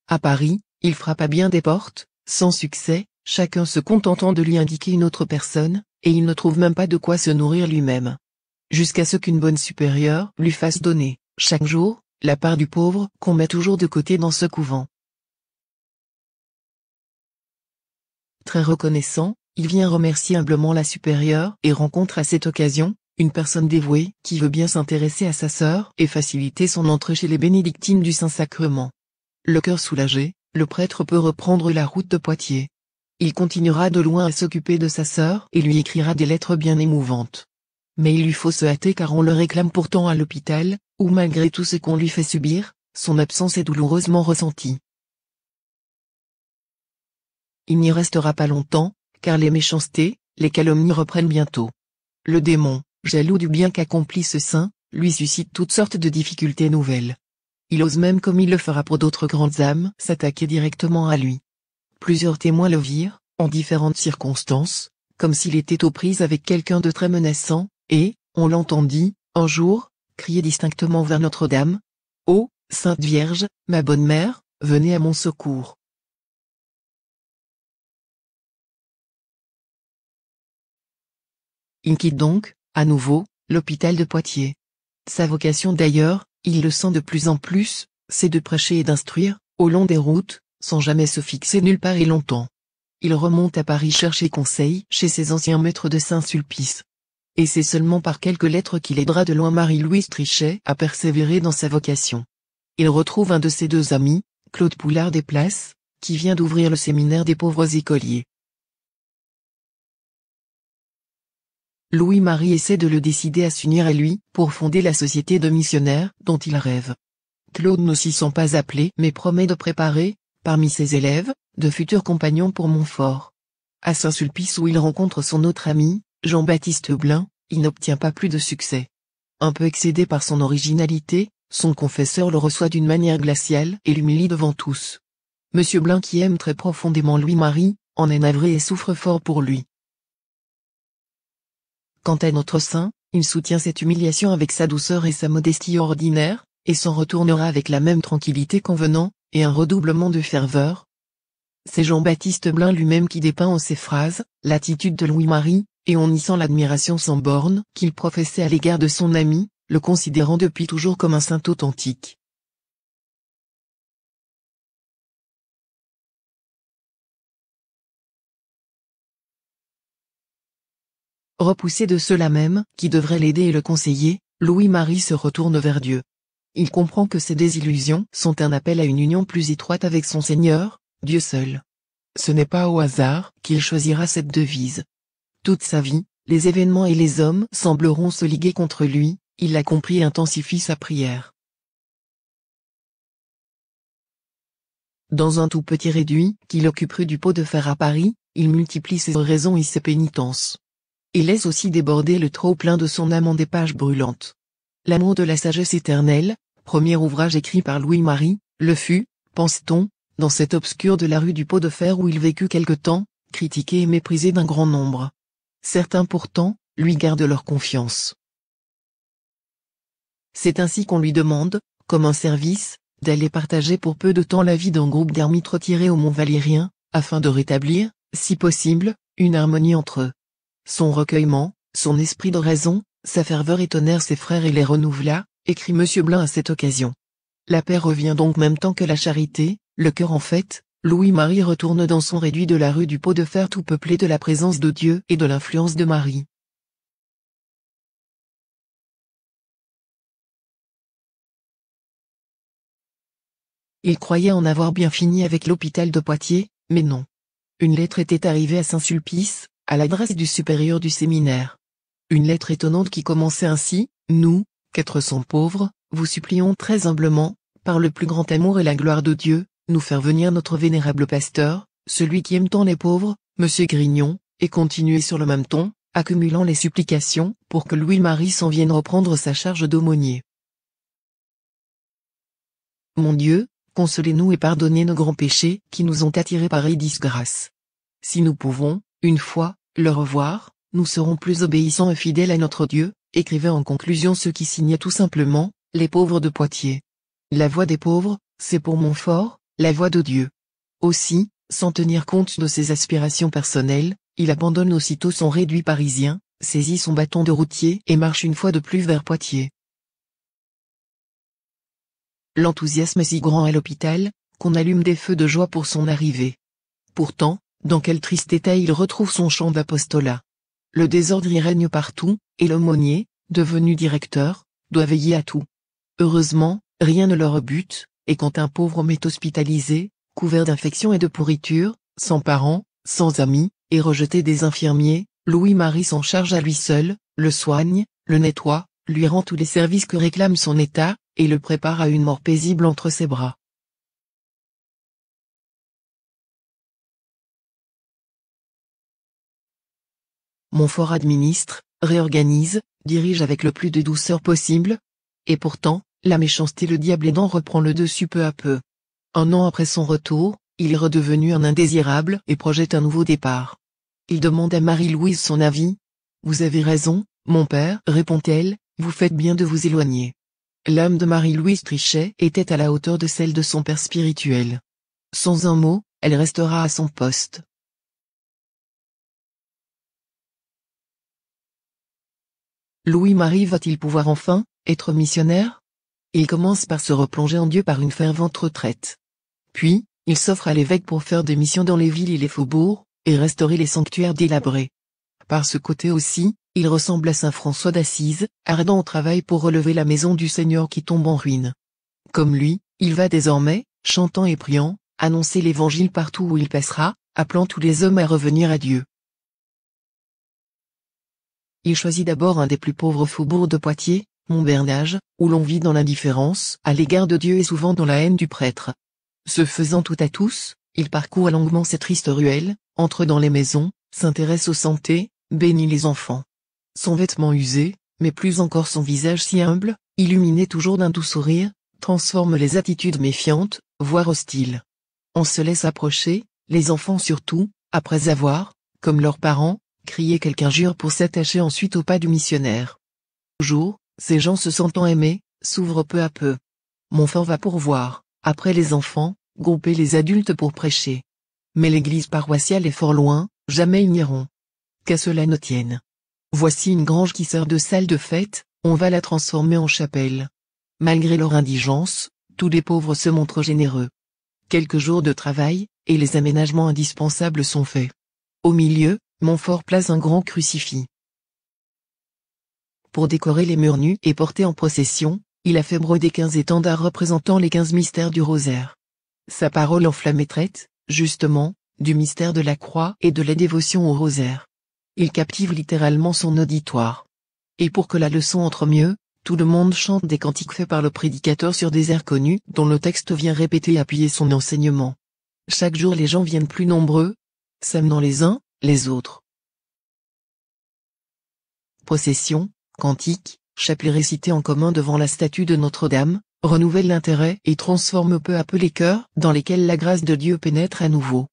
À Paris, il frappe à bien des portes, sans succès, chacun se contentant de lui indiquer une autre personne, et il ne trouve même pas de quoi se nourrir lui-même. Jusqu'à ce qu'une bonne supérieure lui fasse donner, chaque jour, la part du pauvre qu'on met toujours de côté dans ce couvent. Très reconnaissant, il vient remercier humblement la supérieure et rencontre à cette occasion une personne dévouée qui veut bien s'intéresser à sa sœur et faciliter son entrée chez les bénédictines du Saint-Sacrement. Le cœur soulagé, le prêtre peut reprendre la route de Poitiers. Il continuera de loin à s'occuper de sa sœur et lui écrira des lettres bien émouvantes. Mais il lui faut se hâter car on le réclame pourtant à l'hôpital, où malgré tout ce qu'on lui fait subir, son absence est douloureusement ressentie. Il n'y restera pas longtemps, car les méchancetés, les calomnies reprennent bientôt. Le démon, jaloux du bien qu'accomplit ce saint, lui suscite toutes sortes de difficultés nouvelles. Il ose même, comme il le fera pour d'autres grandes âmes, s'attaquer directement à lui. Plusieurs témoins le virent, en différentes circonstances, comme s'il était aux prises avec quelqu'un de très menaçant, et, on l'entendit, un jour, crier distinctement vers Notre-Dame : « Ô, Sainte Vierge, ma bonne mère, venez à mon secours. » Il quitte donc, à nouveau, l'hôpital de Poitiers. Sa vocation d'ailleurs, il le sent de plus en plus, c'est de prêcher et d'instruire, au long des routes, sans jamais se fixer nulle part et longtemps. Il remonte à Paris chercher conseil chez ses anciens maîtres de Saint-Sulpice. Et c'est seulement par quelques lettres qu'il aidera de loin Marie-Louise Trichet à persévérer dans sa vocation. Il retrouve un de ses deux amis, Claude Poulard des Places, qui vient d'ouvrir le séminaire des pauvres écoliers. Louis-Marie essaie de le décider à s'unir à lui pour fonder la société de missionnaires dont il rêve. Claude ne s'y sent pas appelé mais promet de préparer, parmi ses élèves, de futurs compagnons pour Montfort. À Saint-Sulpice où il rencontre son autre ami, Jean-Baptiste Blin, il n'obtient pas plus de succès. Un peu excédé par son originalité, son confesseur le reçoit d'une manière glaciale et l'humilie devant tous. Monsieur Blin, qui aime très profondément Louis-Marie, en est navré et souffre fort pour lui. Quant à notre saint, il soutient cette humiliation avec sa douceur et sa modestie ordinaire, et s'en retournera avec la même tranquillité qu'en venant, et un redoublement de ferveur. C'est Jean-Baptiste Blin lui-même qui dépeint en ses phrases l'attitude de Louis-Marie, et on y sent l'admiration sans borne qu'il professait à l'égard de son ami, le considérant depuis toujours comme un saint authentique. Repoussé de ceux-là même, qui devraient l'aider et le conseiller, Louis-Marie se retourne vers Dieu. Il comprend que ses désillusions sont un appel à une union plus étroite avec son Seigneur, Dieu seul. Ce n'est pas au hasard qu'il choisira cette devise. Toute sa vie, les événements et les hommes sembleront se liguer contre lui, il l'a compris et intensifie sa prière. Dans un tout petit réduit qu'il occupe rue du Pot de Fer à Paris, il multiplie ses oraisons et ses pénitences. Il laisse aussi déborder le trop-plein de son âme en des pages brûlantes. L'amour de la sagesse éternelle, premier ouvrage écrit par Louis-Marie, le fut, pense-t-on, dans cet obscur de la rue du Pot de Fer où il vécut quelque temps, critiqué et méprisé d'un grand nombre. Certains pourtant, lui gardent leur confiance. C'est ainsi qu'on lui demande, comme un service, d'aller partager pour peu de temps la vie d'un groupe d'ermites retirés au Mont Valérien, afin de rétablir, si possible, une harmonie entre eux. Son recueillement, son esprit de raison, sa ferveur étonnèrent ses frères et les renouvela, écrit Monsieur Blin à cette occasion. La paix revient donc même temps que la charité, le cœur en fête, Louis-Marie retourne dans son réduit de la rue du Pot de Fer tout peuplé de la présence de Dieu et de l'influence de Marie. Il croyait en avoir bien fini avec l'hôpital de Poitiers, mais non. Une lettre était arrivée à Saint-Sulpice, à l'adresse du supérieur du séminaire. Une lettre étonnante qui commençait ainsi : « Nous, 400 pauvres, vous supplions très humblement, par le plus grand amour et la gloire de Dieu, nous faire venir notre vénérable pasteur, celui qui aime tant les pauvres, Monsieur Grignon, et continuer sur le même ton, accumulant les supplications, pour que Louis-Marie s'en vienne reprendre sa charge d'aumônier. Mon Dieu, consolez-nous et pardonnez nos grands péchés qui nous ont attirés pareille disgrâce. Si nous pouvons, une fois, le revoir, nous serons plus obéissants et fidèles à notre Dieu, écrivait en conclusion ceux qui signaient tout simplement, les pauvres de Poitiers. La voix des pauvres, c'est pour Montfort, la voix de Dieu. Aussi, sans tenir compte de ses aspirations personnelles, il abandonne aussitôt son réduit parisien, saisit son bâton de routier et marche une fois de plus vers Poitiers. L'enthousiasme est si grand à l'hôpital, qu'on allume des feux de joie pour son arrivée. Pourtant, dans quel triste état il retrouve son champ d'apostolat. Le désordre y règne partout, et l'aumônier, devenu directeur, doit veiller à tout. Heureusement, rien ne le rebute, et quand un pauvre homme est hospitalisé, couvert d'infections et de pourritures, sans parents, sans amis, et rejeté des infirmiers, Louis-Marie s'en charge à lui seul, le soigne, le nettoie, lui rend tous les services que réclame son état, et le prépare à une mort paisible entre ses bras. Montfort administre, réorganise, dirige avec le plus de douceur possible. Et pourtant, la méchanceté le diable aidant reprend le dessus peu à peu. Un an après son retour, il est redevenu un indésirable et projette un nouveau départ. Il demande à Marie-Louise son avis. « Vous avez raison, mon père, répond-elle, vous faites bien de vous éloigner. » L'âme de Marie-Louise Trichet était à la hauteur de celle de son père spirituel. Sans un mot, elle restera à son poste. Louis-Marie va-t-il pouvoir enfin être missionnaire? Il commence par se replonger en Dieu par une fervente retraite. Puis, il s'offre à l'évêque pour faire des missions dans les villes et les faubourgs, et restaurer les sanctuaires délabrés. Par ce côté aussi, il ressemble à saint François d'Assise, ardent au travail pour relever la maison du Seigneur qui tombe en ruine. Comme lui, il va désormais, chantant et priant, annoncer l'évangile partout où il passera, appelant tous les hommes à revenir à Dieu. Il choisit d'abord un des plus pauvres faubourgs de Poitiers, Montbernage, où l'on vit dans l'indifférence à l'égard de Dieu et souvent dans la haine du prêtre. Se faisant tout à tous, il parcourt longuement ces tristes ruelles, entre dans les maisons, s'intéresse aux santé, bénit les enfants. Son vêtement usé, mais plus encore son visage si humble, illuminé toujours d'un doux sourire, transforme les attitudes méfiantes, voire hostiles. On se laisse approcher, les enfants surtout, après avoir, comme leurs parents, crié quelque injure pour s'attacher ensuite au pas du missionnaire. Toujours, ces gens se sentant aimés, s'ouvrent peu à peu. Montfort va pourvoir, après les enfants, grouper les adultes pour prêcher. Mais l'église paroissiale est fort loin, jamais ils n'iront. Qu'à cela ne tienne. Voici une grange qui sert de salle de fête, on va la transformer en chapelle. Malgré leur indigence, tous les pauvres se montrent généreux. Quelques jours de travail, et les aménagements indispensables sont faits. Au milieu, Montfort place un grand crucifix. Pour décorer les murs nus et porter en procession, il a fait broder 15 étendards représentant les 15 mystères du rosaire. Sa parole enflammée traite, justement, du mystère de la croix et de la dévotion au rosaire. Il captive littéralement son auditoire. Et pour que la leçon entre mieux, tout le monde chante des cantiques faits par le prédicateur sur des airs connus dont le texte vient répéter et appuyer son enseignement. Chaque jour les gens viennent plus nombreux, s'amenant les uns, les autres. Procession, cantiques, chapelets récités en commun devant la statue de Notre-Dame, renouvellent l'intérêt et transforment peu à peu les cœurs dans lesquels la grâce de Dieu pénètre à nouveau.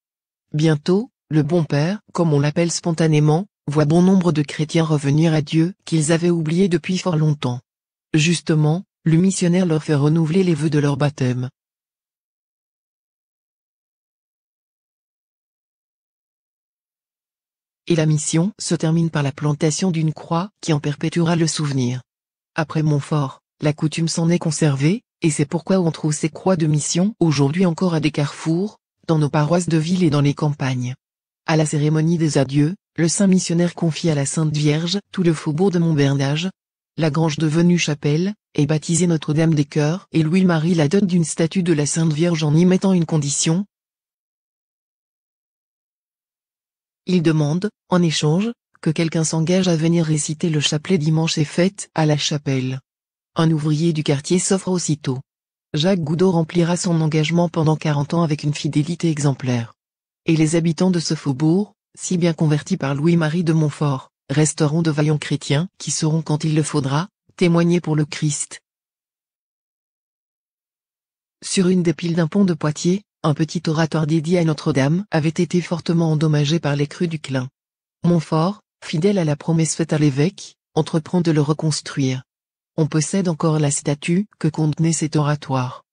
Bientôt, le bon Père, comme on l'appelle spontanément, voit bon nombre de chrétiens revenir à Dieu qu'ils avaient oubliés depuis fort longtemps. Justement, le missionnaire leur fait renouveler les vœux de leur baptême. Et la mission se termine par la plantation d'une croix qui en perpétuera le souvenir. Après Montfort, la coutume s'en est conservée, et c'est pourquoi on trouve ces croix de mission aujourd'hui encore à des carrefours, dans nos paroisses de ville et dans les campagnes. À la cérémonie des adieux, le saint missionnaire confie à la Sainte Vierge tout le faubourg de Montbernage. La grange devenue chapelle est baptisée Notre-Dame des Cœurs et Louis-Marie la dote d'une statue de la Sainte Vierge en y mettant une condition. Il demande, en échange, que quelqu'un s'engage à venir réciter le chapelet dimanche et fête à la chapelle. Un ouvrier du quartier s'offre aussitôt. Jacques Goudot remplira son engagement pendant 40 ans avec une fidélité exemplaire. Et les habitants de ce faubourg, si bien convertis par Louis-Marie de Montfort, resteront de vaillants chrétiens qui sauront quand il le faudra, témoigner pour le Christ. Sur une des piles d'un pont de Poitiers, un petit oratoire dédié à Notre-Dame avait été fortement endommagé par les crues du Clin. Montfort, fidèle à la promesse faite à l'évêque, entreprend de le reconstruire. On possède encore la statue que contenait cet oratoire.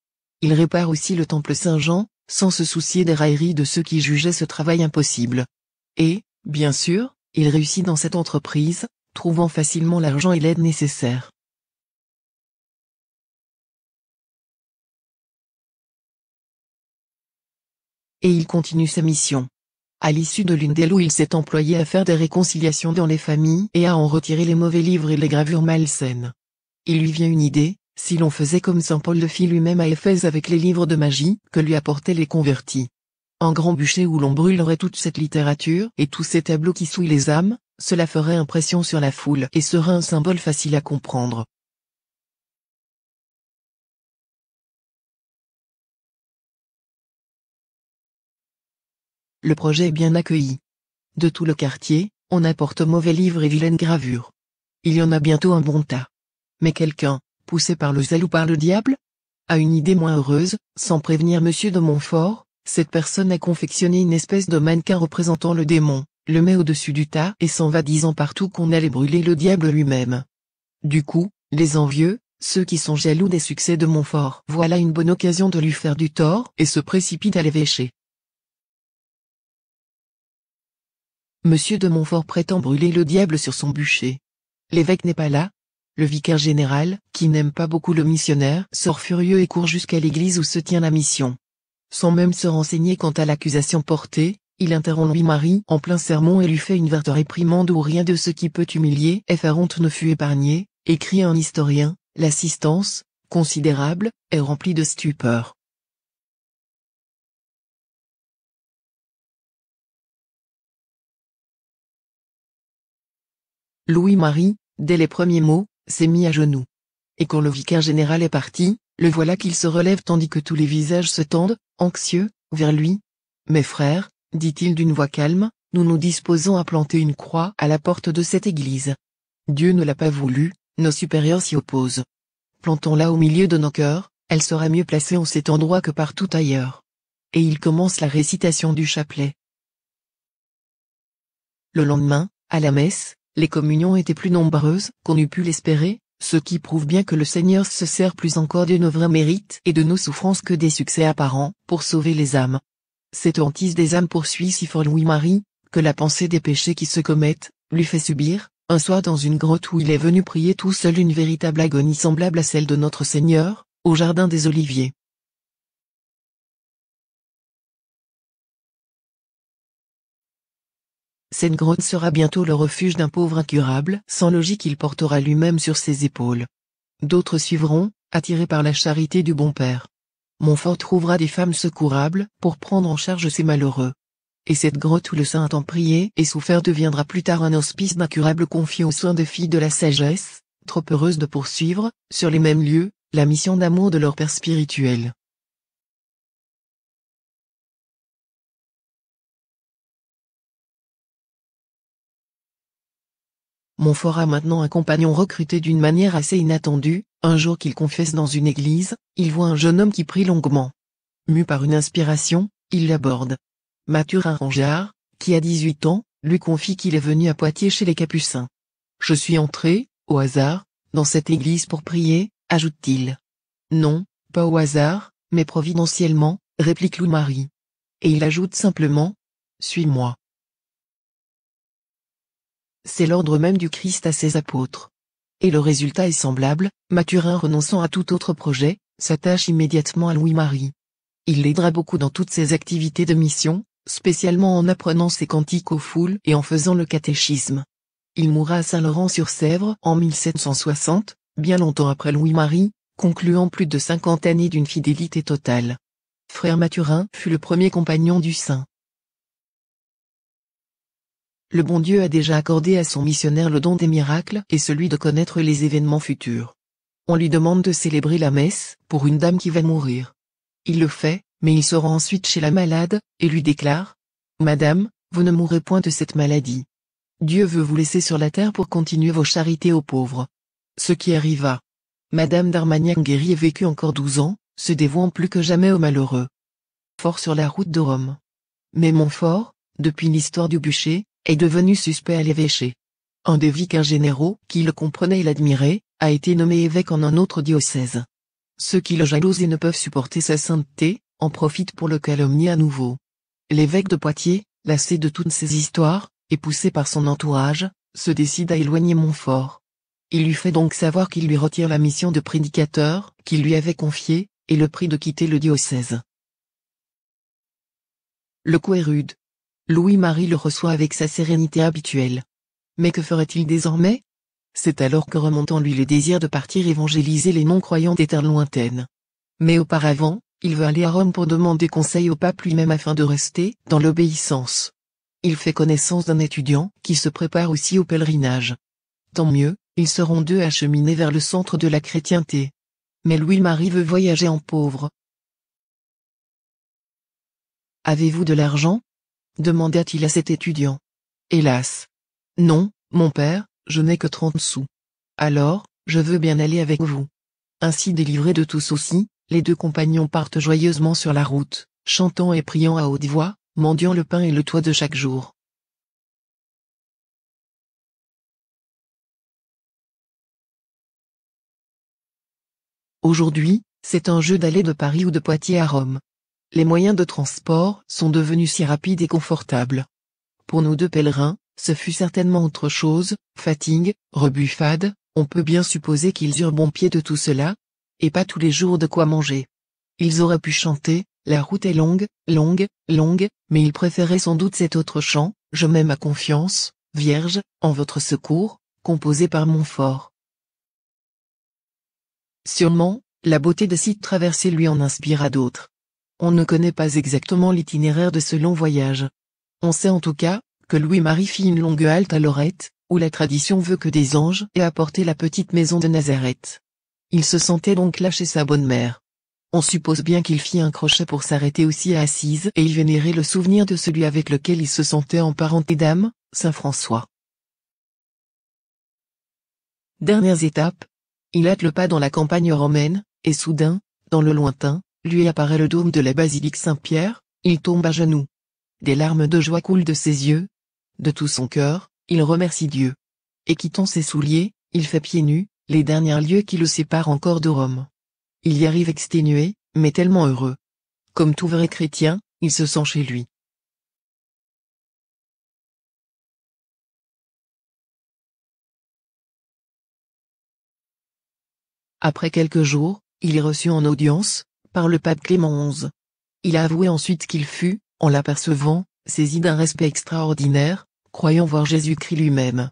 Il répare aussi le temple Saint-Jean, sans se soucier des railleries de ceux qui jugeaient ce travail impossible. Et, bien sûr, il réussit dans cette entreprise, trouvant facilement l'argent et l'aide nécessaires. Et il continue sa mission. À l'issue de l'une des lots, il s'est employé à faire des réconciliations dans les familles et à en retirer les mauvais livres et les gravures malsaines. Il lui vient une idée, si l'on faisait comme saint Paul le fit lui-même à Éphèse avec les livres de magie que lui apportaient les convertis. Un grand bûcher où l'on brûlerait toute cette littérature et tous ces tableaux qui souillent les âmes, cela ferait impression sur la foule et serait un symbole facile à comprendre. Le projet est bien accueilli. De tout le quartier, on apporte mauvais livres et vilaines gravures. Il y en a bientôt un bon tas. Mais quelqu'un, poussé par le zèle ou par le diable, a une idée moins heureuse. Sans prévenir Monsieur de Montfort, cette personne a confectionné une espèce de mannequin représentant le démon, le met au-dessus du tas et s'en va disant partout qu'on allait brûler le diable lui-même. Du coup, les envieux, ceux qui sont jaloux des succès de Montfort, voilà une bonne occasion de lui faire du tort et se précipitent à l'évêché. Monsieur de Montfort prétend brûler le diable sur son bûcher. L'évêque n'est pas là. Le vicaire général, qui n'aime pas beaucoup le missionnaire, sort furieux et court jusqu'à l'église où se tient la mission. Sans même se renseigner quant à l'accusation portée, il interrompt Louis-Marie en plein sermon et lui fait une verte réprimande où rien de ce qui peut humilier et faire honte ne fut épargné, écrit un historien. L'assistance, considérable, est remplie de stupeur. Louis-Marie, dès les premiers mots, s'est mis à genoux. Et quand le vicaire général est parti, le voilà qu'il se relève tandis que tous les visages se tendent, anxieux, vers lui. « Mes frères, dit-il d'une voix calme, nous nous disposons à planter une croix à la porte de cette église. Dieu ne l'a pas voulu, nos supérieurs s'y opposent. Plantons-la au milieu de nos cœurs, elle sera mieux placée en cet endroit que partout ailleurs. » Et il commence la récitation du chapelet. Le lendemain, à la messe, les communions étaient plus nombreuses qu'on eût pu l'espérer, ce qui prouve bien que le Seigneur se sert plus encore de nos vrais mérites et de nos souffrances que des succès apparents, pour sauver les âmes. Cette hantise des âmes poursuit si fort Louis-Marie, que la pensée des péchés qui se commettent, lui fait subir, un soir dans une grotte où il est venu prier tout seul, une véritable agonie semblable à celle de notre Seigneur, au jardin des Oliviers. Cette grotte sera bientôt le refuge d'un pauvre incurable, sans logique il portera lui-même sur ses épaules. D'autres suivront, attirés par la charité du bon Père. Montfort trouvera des femmes secourables, pour prendre en charge ces malheureux. Et cette grotte où le saint a prié et souffert deviendra plus tard un hospice d'incurables confié aux soins de filles de la sagesse, trop heureuses de poursuivre, sur les mêmes lieux, la mission d'amour de leur Père spirituel. Montfort a maintenant un compagnon recruté d'une manière assez inattendue. Un jour qu'il confesse dans une église, il voit un jeune homme qui prie longuement. Mu par une inspiration, il l'aborde. Mathurin Rongard, qui a 18 ans, lui confie qu'il est venu à Poitiers chez les Capucins. « Je suis entré, au hasard, dans cette église pour prier », ajoute-t-il. « Non, pas au hasard, mais providentiellement », réplique Louis-Marie. Et il ajoute simplement « Suis-moi ». C'est l'ordre même du Christ à ses apôtres. Et le résultat est semblable. Mathurin, renonçant à tout autre projet, s'attache immédiatement à Louis-Marie. Il l'aidera beaucoup dans toutes ses activités de mission, spécialement en apprenant ses cantiques aux foules et en faisant le catéchisme. Il mourra à Saint-Laurent-sur-Sèvre en 1760, bien longtemps après Louis-Marie, concluant plus de 50 années d'une fidélité totale. Frère Mathurin fut le premier compagnon du saint. Le bon Dieu a déjà accordé à son missionnaire le don des miracles et celui de connaître les événements futurs. On lui demande de célébrer la messe pour une dame qui va mourir. Il le fait, mais il se rend ensuite chez la malade, et lui déclare « Madame, vous ne mourrez point de cette maladie. Dieu veut vous laisser sur la terre pour continuer vos charités aux pauvres. » Ce qui arriva. Madame d'Armagnac guérit et vécut encore 12 ans, se dévouant plus que jamais aux malheureux. Fort sur la route de Rome. Mais Montfort, depuis l'histoire du bûcher, est devenu suspect à l'évêché. Un des vicaires généraux, qui le comprenait et l'admirait, a été nommé évêque en un autre diocèse. Ceux qui le jalousent et ne peuvent supporter sa sainteté, en profitent pour le calomnier à nouveau. L'évêque de Poitiers, lassé de toutes ces histoires, et poussé par son entourage, se décide à éloigner Montfort. Il lui fait donc savoir qu'il lui retire la mission de prédicateur, qu'il lui avait confiée, et le prie de quitter le diocèse. Le coup est rude. Louis-Marie le reçoit avec sa sérénité habituelle. Mais que ferait-il désormais? C'est alors que remonte en lui le désir de partir évangéliser les non-croyants des terres lointaines. Mais auparavant, il veut aller à Rome pour demander conseil au pape lui-même afin de rester dans l'obéissance. Il fait connaissance d'un étudiant qui se prépare aussi au pèlerinage. Tant mieux, ils seront deux à cheminer vers le centre de la chrétienté. Mais Louis-Marie veut voyager en pauvre. « Avez-vous de l'argent ?» demanda-t-il à cet étudiant. « Hélas. Non, mon père, je n'ai que 30 sous. Alors, je veux bien aller avec vous. » Ainsi délivrés de tout souci, les deux compagnons partent joyeusement sur la route, chantant et priant à haute voix, mendiant le pain et le toit de chaque jour. Aujourd'hui, c'est un jeu d'aller de Paris ou de Poitiers à Rome. Les moyens de transport sont devenus si rapides et confortables. Pour nous deux pèlerins, ce fut certainement autre chose, fatigue, rebuffade, on peut bien supposer qu'ils eurent bon pied de tout cela, et pas tous les jours de quoi manger. Ils auraient pu chanter, la route est longue, longue, longue, mais ils préféraient sans doute cet autre chant, je mets ma confiance, Vierge, en votre secours, composé par Montfort. Sûrement, la beauté de cette traversée lui en inspira d'autres. On ne connaît pas exactement l'itinéraire de ce long voyage. On sait en tout cas, que Louis-Marie fit une longue halte à Lorette, où la tradition veut que des anges aient apporté la petite maison de Nazareth. Il se sentait donc là chez sa bonne mère. On suppose bien qu'il fit un crochet pour s'arrêter aussi à Assise et y vénérer le souvenir de celui avec lequel il se sentait en parenté d'âme, Saint François. Dernières étapes. Il hâte le pas dans la campagne romaine, et soudain, dans le lointain, lui apparaît le dôme de la basilique Saint-Pierre, il tombe à genoux. Des larmes de joie coulent de ses yeux. De tout son cœur, il remercie Dieu. Et quittant ses souliers, il fait pieds nus, les derniers lieues qui le séparent encore de Rome. Il y arrive exténué, mais tellement heureux. Comme tout vrai chrétien, il se sent chez lui. Après quelques jours, il est reçu en audience, par le pape Clément XI. Il a avoué ensuite qu'il fut, en l'apercevant, saisi d'un respect extraordinaire, croyant voir Jésus-Christ lui-même.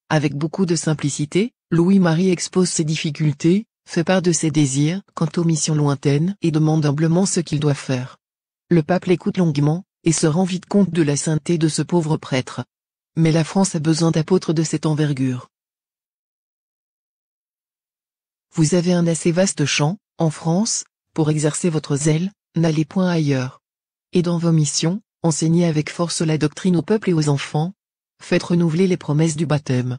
Avec beaucoup de simplicité, Louis-Marie expose ses difficultés, fait part de ses désirs quant aux missions lointaines et demande humblement ce qu'il doit faire. Le pape l'écoute longuement, et se rend vite compte de la sainteté de ce pauvre prêtre. Mais la France a besoin d'apôtres de cette envergure. Vous avez un assez vaste champ, en France, pour exercer votre zèle, n'allez point ailleurs. Et dans vos missions, enseignez avec force la doctrine au peuple et aux enfants. Faites renouveler les promesses du baptême.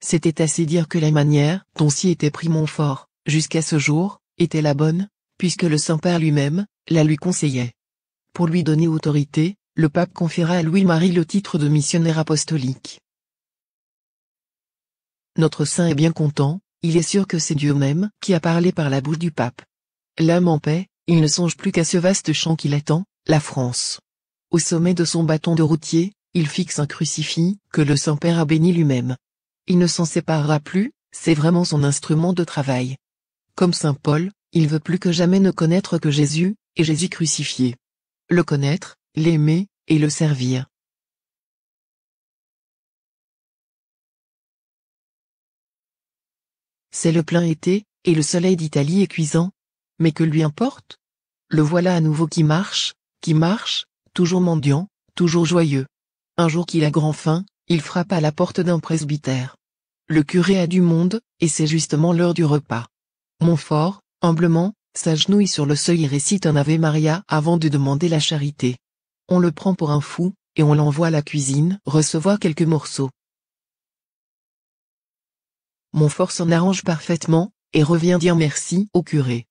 C'était assez dire que la manière dont s'y était pris Montfort, jusqu'à ce jour, était la bonne, puisque le Saint-Père lui-même, la lui conseillait. Pour lui donner autorité, le pape confiera à Louis-Marie le titre de missionnaire apostolique. Notre saint est bien content, il est sûr que c'est Dieu même qui a parlé par la bouche du pape. L'âme en paix, il ne songe plus qu'à ce vaste champ qui l'attend, la France. Au sommet de son bâton de routier, il fixe un crucifix que le Saint-Père a béni lui-même. Il ne s'en séparera plus, c'est vraiment son instrument de travail. Comme Saint Paul, il veut plus que jamais ne connaître que Jésus, et Jésus crucifié. Le connaître, l'aimer, et le servir. C'est le plein été, et le soleil d'Italie est cuisant. Mais que lui importe? Le voilà à nouveau qui marche, toujours mendiant, toujours joyeux. Un jour qu'il a grand faim, il frappe à la porte d'un presbytère. Le curé a du monde, et c'est justement l'heure du repas. Montfort, humblement, s'agenouille sur le seuil et récite un Ave Maria avant de demander la charité. On le prend pour un fou, et on l'envoie à la cuisine recevoir quelques morceaux. Montfort s'en arrange parfaitement, et revient dire merci au curé.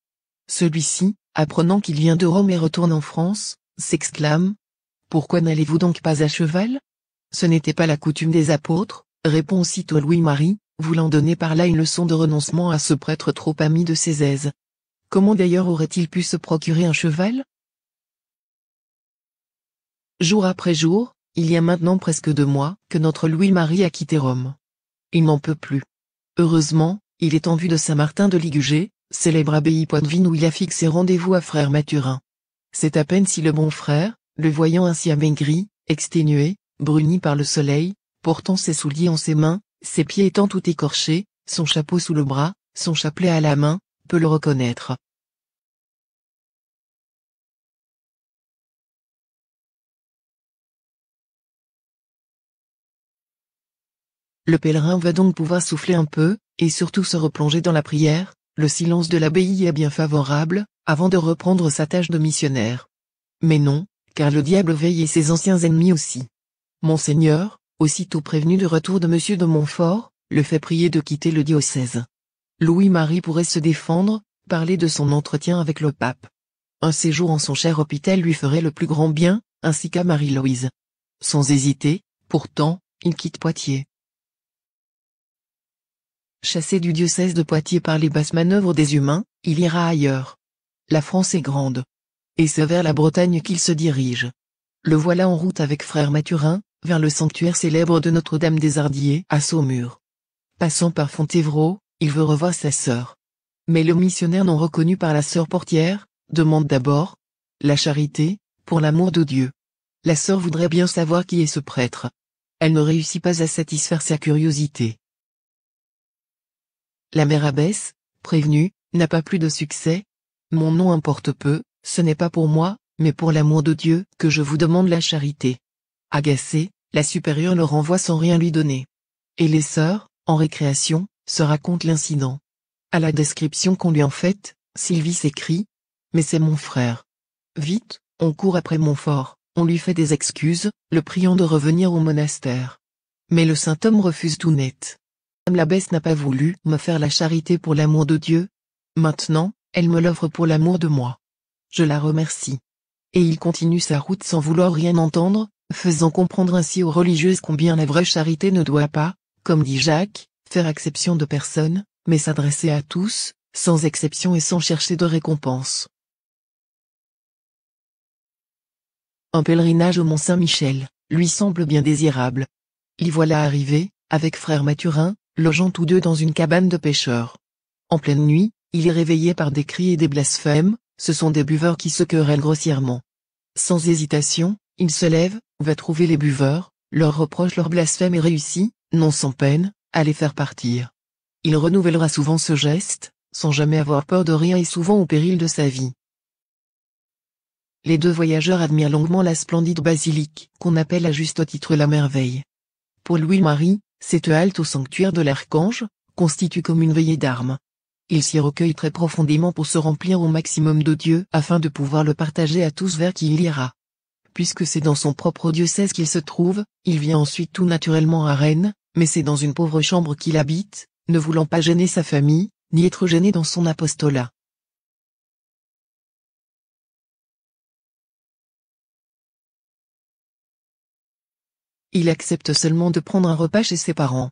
Celui-ci, apprenant qu'il vient de Rome et retourne en France, s'exclame « Pourquoi n'allez-vous donc pas à cheval ?» Ce n'était pas la coutume des apôtres, répond aussitôt Louis-Marie, voulant donner par là une leçon de renoncement à ce prêtre trop ami de ses aises. Comment d'ailleurs aurait-il pu se procurer un cheval? Jour après jour, il y a maintenant presque 2 mois que notre Louis-Marie a quitté Rome. Il n'en peut plus. Heureusement, il est en vue de Saint-Martin de Ligugé, célèbre abbaye poitevine où il a fixé rendez-vous à frère Mathurin. C'est à peine si le bon frère, Le voyant ainsi amaigri, exténué, bruni par le soleil, portant ses souliers en ses mains, ses pieds étant tout écorchés, son chapeau sous le bras, son chapelet à la main, peut le reconnaître. Le pèlerin va donc pouvoir souffler un peu, et surtout se replonger dans la prière. Le silence de l'abbaye est bien favorable, avant de reprendre sa tâche de missionnaire. Mais non, car le diable veille et ses anciens ennemis aussi. Monseigneur, aussitôt prévenu du retour de Monsieur de Montfort, le fait prier de quitter le diocèse. Louis-Marie pourrait se défendre, parler de son entretien avec le pape. Un séjour en son cher hôpital lui ferait le plus grand bien, ainsi qu'à Marie-Louise. Sans hésiter, pourtant, il quitte Poitiers. Chassé du diocèse de Poitiers par les basses manœuvres des humains, il ira ailleurs. La France est grande. Et c'est vers la Bretagne qu'il se dirige. Le voilà en route avec frère Mathurin, vers le sanctuaire célèbre de Notre-Dame des Ardillers à Saumur. Passant par Fontevraud, il veut revoir sa sœur. Mais le missionnaire non reconnu par la sœur portière, demande d'abord la charité, pour l'amour de Dieu. La sœur voudrait bien savoir qui est ce prêtre. Elle ne réussit pas à satisfaire sa curiosité. La mère abbesse, prévenue, n'a pas plus de succès. Mon nom importe peu, ce n'est pas pour moi, mais pour l'amour de Dieu que je vous demande la charité. Agacée, la supérieure le renvoie sans rien lui donner. Et les sœurs, en récréation, se racontent l'incident. À la description qu'on lui en fait, Sylvie s'écrie « Mais c'est mon frère. » Vite, on court après Montfort, on lui fait des excuses, le priant de revenir au monastère. Mais le saint homme refuse tout net. L'abbesse n'a pas voulu me faire la charité pour l'amour de Dieu. Maintenant, elle me l'offre pour l'amour de moi. Je la remercie. Et il continue sa route sans vouloir rien entendre, faisant comprendre ainsi aux religieuses combien la vraie charité ne doit pas, comme dit Jacques, faire exception de personne, mais s'adresser à tous, sans exception et sans chercher de récompense. Un pèlerinage au Mont-Saint-Michel, lui semble bien désirable. L'y voilà arrivé, avec frère Mathurin, logeant tous deux dans une cabane de pêcheurs. En pleine nuit, il est réveillé par des cris et des blasphèmes, ce sont des buveurs qui se querellent grossièrement. Sans hésitation, il se lève, va trouver les buveurs, leur reproche leur blasphème et réussit, non sans peine, à les faire partir. Il renouvellera souvent ce geste, sans jamais avoir peur de rien et souvent au péril de sa vie. Les deux voyageurs admirent longuement la splendide basilique, qu'on appelle à juste titre la merveille. Pour Louis-Marie, cette halte au sanctuaire de l'Archange, constitue comme une veillée d'armes. Il s'y recueille très profondément pour se remplir au maximum de Dieu afin de pouvoir le partager à tous vers qui il ira. Puisque c'est dans son propre diocèse qu'il se trouve, il vient ensuite tout naturellement à Rennes, mais c'est dans une pauvre chambre qu'il habite, ne voulant pas gêner sa famille, ni être gêné dans son apostolat. Il accepte seulement de prendre un repas chez ses parents.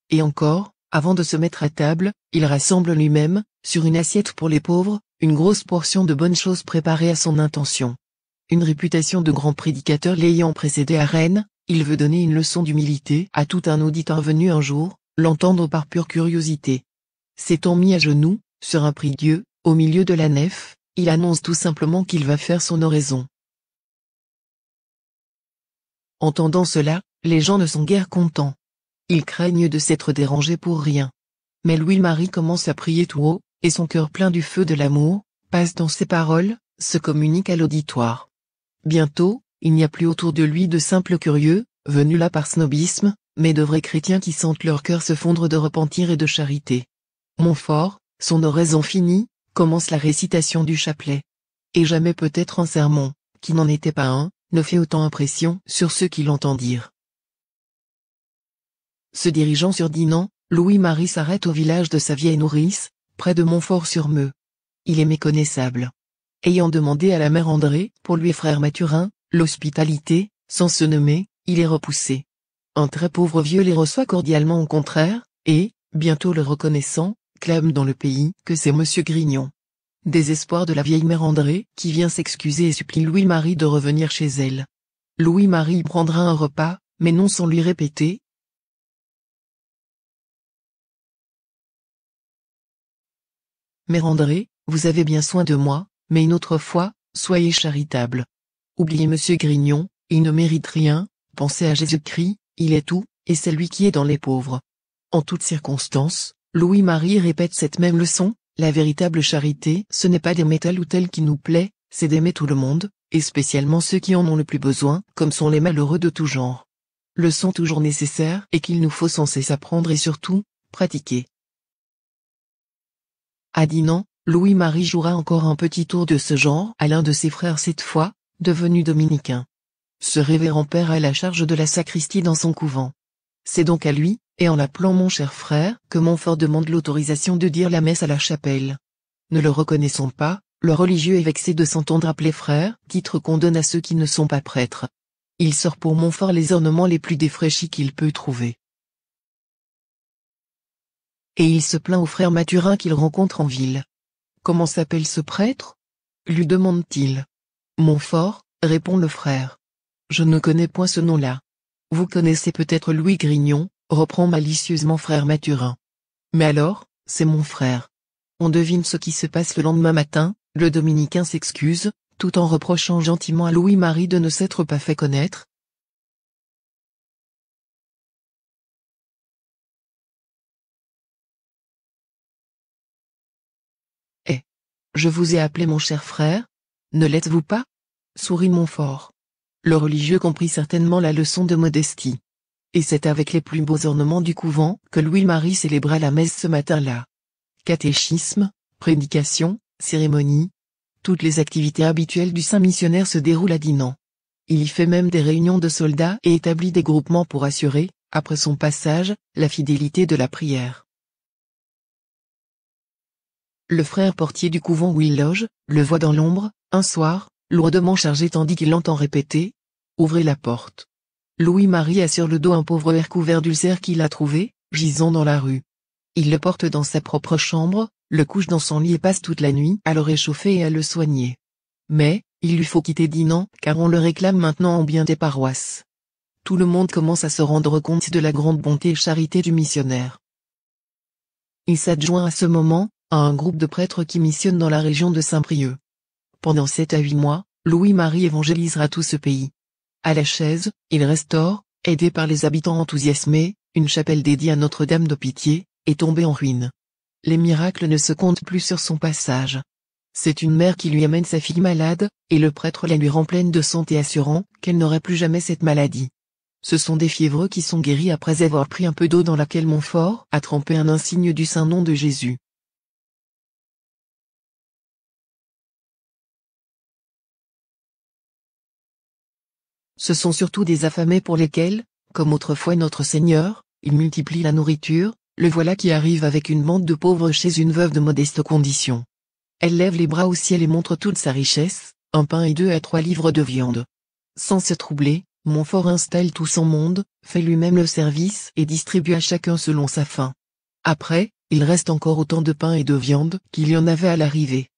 Et encore, avant de se mettre à table, il rassemble lui-même, sur une assiette pour les pauvres, une grosse portion de bonnes choses préparées à son intention. Une réputation de grand prédicateur l'ayant précédé à Rennes, il veut donner une leçon d'humilité à tout un auditeur venu un jour, l'entendre par pure curiosité. S'étant mis à genoux, sur un prie-dieu, au milieu de la nef, il annonce tout simplement qu'il va faire son oraison. Entendant cela, les gens ne sont guère contents. Ils craignent de s'être dérangés pour rien. Mais Louis-Marie commence à prier tout haut, et son cœur plein du feu de l'amour, passe dans ses paroles, se communique à l'auditoire. Bientôt, il n'y a plus autour de lui de simples curieux, venus là par snobisme, mais de vrais chrétiens qui sentent leur cœur se fondre de repentir et de charité. Montfort, son oraison finie, commence la récitation du chapelet. Et jamais peut-être un sermon, qui n'en était pas un, ne fait autant impression sur ceux qui l'entendent dire. Se dirigeant sur Dinan, Louis-Marie s'arrête au village de sa vieille nourrice, près de Montfort-sur-Meux. Il est méconnaissable. Ayant demandé à la mère André, pour lui et frère Mathurin, l'hospitalité, sans se nommer, il est repoussé. Un très pauvre vieux les reçoit cordialement au contraire, et, bientôt le reconnaissant, clame dans le pays que c'est Monsieur Grignon. Désespoir de la vieille mère André, qui vient s'excuser et supplie Louis-Marie de revenir chez elle. Louis-Marie prendra un repas, mais non sans lui répéter. Mère André, vous avez bien soin de moi, mais une autre fois, soyez charitable. Oubliez Monsieur Grignon, il ne mérite rien, pensez à Jésus-Christ, il est tout, et c'est lui qui est dans les pauvres. En toutes circonstances, Louis-Marie répète cette même leçon, la véritable charité, ce n'est pas d'aimer tel ou tel qui nous plaît, c'est d'aimer tout le monde, et spécialement ceux qui en ont le plus besoin, comme sont les malheureux de tout genre. Leçon toujours nécessaire et qu'il nous faut sans cesse apprendre et surtout, pratiquer. À Dinan, Louis-Marie jouera encore un petit tour de ce genre à l'un de ses frères cette fois, devenu dominicain. Ce révérend père a la charge de la sacristie dans son couvent. C'est donc à lui, et en l'appelant mon cher frère, que Montfort demande l'autorisation de dire la messe à la chapelle. Ne le reconnaissant pas, le religieux est vexé de s'entendre appeler frère, titre qu'on donne à ceux qui ne sont pas prêtres. Il sort pour Montfort les ornements les plus défraîchis qu'il peut trouver. Et il se plaint au frère Mathurin qu'il rencontre en ville. « Comment s'appelle ce prêtre ?» lui demande-t-il. « Montfort, répond le frère. Je ne connais point ce nom-là. Vous connaissez peut-être Louis Grignon, reprend malicieusement frère Mathurin. Mais alors, c'est mon frère. On devine ce qui se passe le lendemain matin, le dominicain s'excuse, tout en reprochant gentiment à Louis-Marie de ne s'être pas fait connaître. Eh, je vous ai appelé mon cher frère, ne l'êtes-vous pas? Sourit Montfort. Le religieux comprit certainement la leçon de modestie. Et c'est avec les plus beaux ornements du couvent que Louis-Marie célébra la messe ce matin-là. Catéchisme, prédication, cérémonie. Toutes les activités habituelles du saint missionnaire se déroulent à Dinan. Il y fait même des réunions de soldats et établit des groupements pour assurer, après son passage, la fidélité de la prière. Le frère portier du couvent où il loge, le voit dans l'ombre, un soir, lourdement chargé tandis qu'il l'entend répéter « Ouvrez la porte ». Louis-Marie a sur le dos un pauvre ver couvert d'ulcères qu'il a trouvé, gisant dans la rue. Il le porte dans sa propre chambre, le couche dans son lit et passe toute la nuit à le réchauffer et à le soigner. Mais, il lui faut quitter Dinan car on le réclame maintenant en bien des paroisses. Tout le monde commence à se rendre compte de la grande bonté et charité du missionnaire. Il s'adjoint à ce moment, à un groupe de prêtres qui missionnent dans la région de Saint-Brieuc. Pendant 7 à 8 mois, Louis-Marie évangélisera tout ce pays. À la Chaise, il restaure, aidé par les habitants enthousiasmés, une chapelle dédiée à Notre-Dame de Pitié, est tombée en ruine. Les miracles ne se comptent plus sur son passage. C'est une mère qui lui amène sa fille malade, et le prêtre la lui rend pleine de santé assurant qu'elle n'aurait plus jamais cette maladie. Ce sont des fiévreux qui sont guéris après avoir pris un peu d'eau dans laquelle Montfort a trempé un insigne du saint nom de Jésus. Ce sont surtout des affamés pour lesquels, comme autrefois notre Seigneur, il multiplie la nourriture, le voilà qui arrive avec une bande de pauvres chez une veuve de modeste condition. Elle lève les bras au ciel et montre toute sa richesse, 1 pain et 2 à 3 livres de viande. Sans se troubler, Montfort installe tout son monde, fait lui-même le service et distribue à chacun selon sa faim. Après, il reste encore autant de pain et de viande qu'il y en avait à l'arrivée.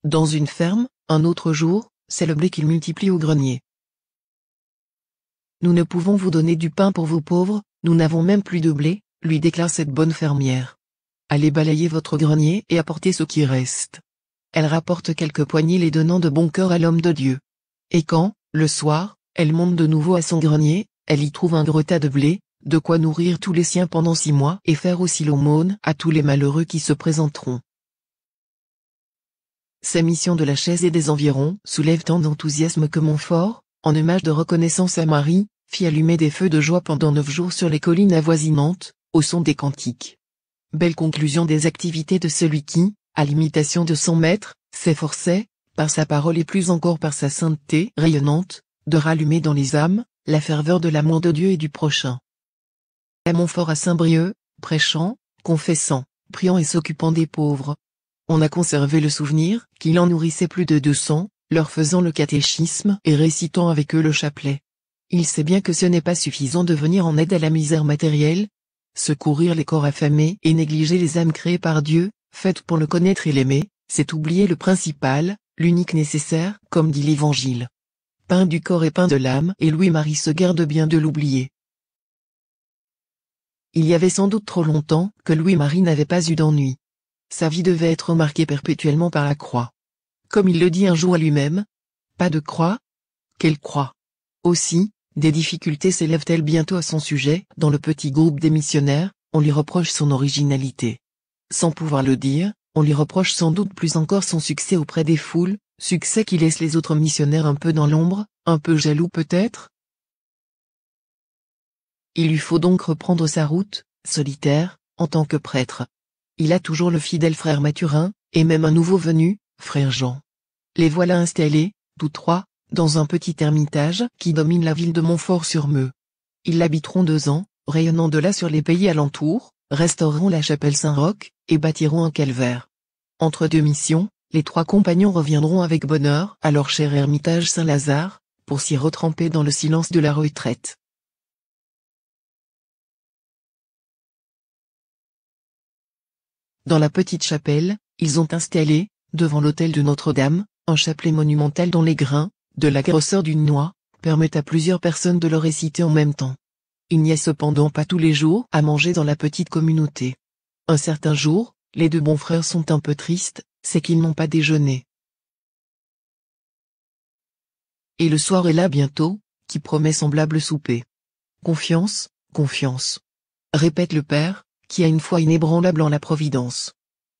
Dans une ferme, un autre jour, c'est le blé qu'il multiplie au grenier. Nous ne pouvons vous donner du pain pour vos pauvres, nous n'avons même plus de blé, lui déclare cette bonne fermière. Allez balayer votre grenier et apportez ce qui reste. Elle rapporte quelques poignées les donnant de bon cœur à l'homme de Dieu. Et quand, le soir, elle monte de nouveau à son grenier, elle y trouve un gros tas de blé, de quoi nourrir tous les siens pendant 6 mois et faire aussi l'aumône à tous les malheureux qui se présenteront. Sa mission de la Chaise et des environs soulève tant d'enthousiasme que Montfort, en hommage de reconnaissance à Marie, fit allumer des feux de joie pendant 9 jours sur les collines avoisinantes, au son des cantiques. Belle conclusion des activités de celui qui, à l'imitation de son maître, s'efforçait, par sa parole et plus encore par sa sainteté rayonnante, de rallumer dans les âmes, la ferveur de l'amour de Dieu et du prochain. À Montfort à Saint-Brieuc, prêchant, confessant, priant et s'occupant des pauvres. On a conservé le souvenir qu'il en nourrissait plus de 200, leur faisant le catéchisme et récitant avec eux le chapelet. Il sait bien que ce n'est pas suffisant de venir en aide à la misère matérielle, secourir les corps affamés et négliger les âmes créées par Dieu, faites pour le connaître et l'aimer, c'est oublier le principal, l'unique nécessaire, comme dit l'Évangile. Pain du corps et pain de l'âme, et Louis-Marie se garde bien de l'oublier. Il y avait sans doute trop longtemps que Louis-Marie n'avait pas eu d'ennui. Sa vie devait être marquée perpétuellement par la croix. Comme il le dit un jour à lui-même, « Pas de croix ? qu'elle croit. Aussi, des difficultés s'élèvent-elles bientôt à son sujet. Dans le petit groupe des missionnaires, on lui reproche son originalité. Sans pouvoir le dire, on lui reproche sans doute plus encore son succès auprès des foules, succès qui laisse les autres missionnaires un peu dans l'ombre, un peu jaloux peut-être. Il lui faut donc reprendre sa route, solitaire, en tant que prêtre. Il a toujours le fidèle frère Mathurin, et même un nouveau venu, frère Jean. Les voilà installés, tous trois, dans un petit ermitage qui domine la ville de Montfort-sur-Meux. Ils l'habiteront 2 ans, rayonnant de là sur les pays alentours, restaureront la chapelle Saint-Roch, et bâtiront un calvaire. Entre 2 missions, les 3 compagnons reviendront avec bonheur à leur cher ermitage Saint-Lazare, pour s'y retremper dans le silence de la retraite. Dans la petite chapelle, ils ont installé, devant l'autel de Notre-Dame, un chapelet monumental dont les grains, de la grosseur d'une noix, permettent à plusieurs personnes de le réciter en même temps. Il n'y a cependant pas tous les jours à manger dans la petite communauté. Un certain jour, les 2 bons frères sont un peu tristes, c'est qu'ils n'ont pas déjeuné. Et le soir est là bientôt, qui promet semblable souper. Confiance, confiance, répète le père, qui a une foi inébranlable en la providence.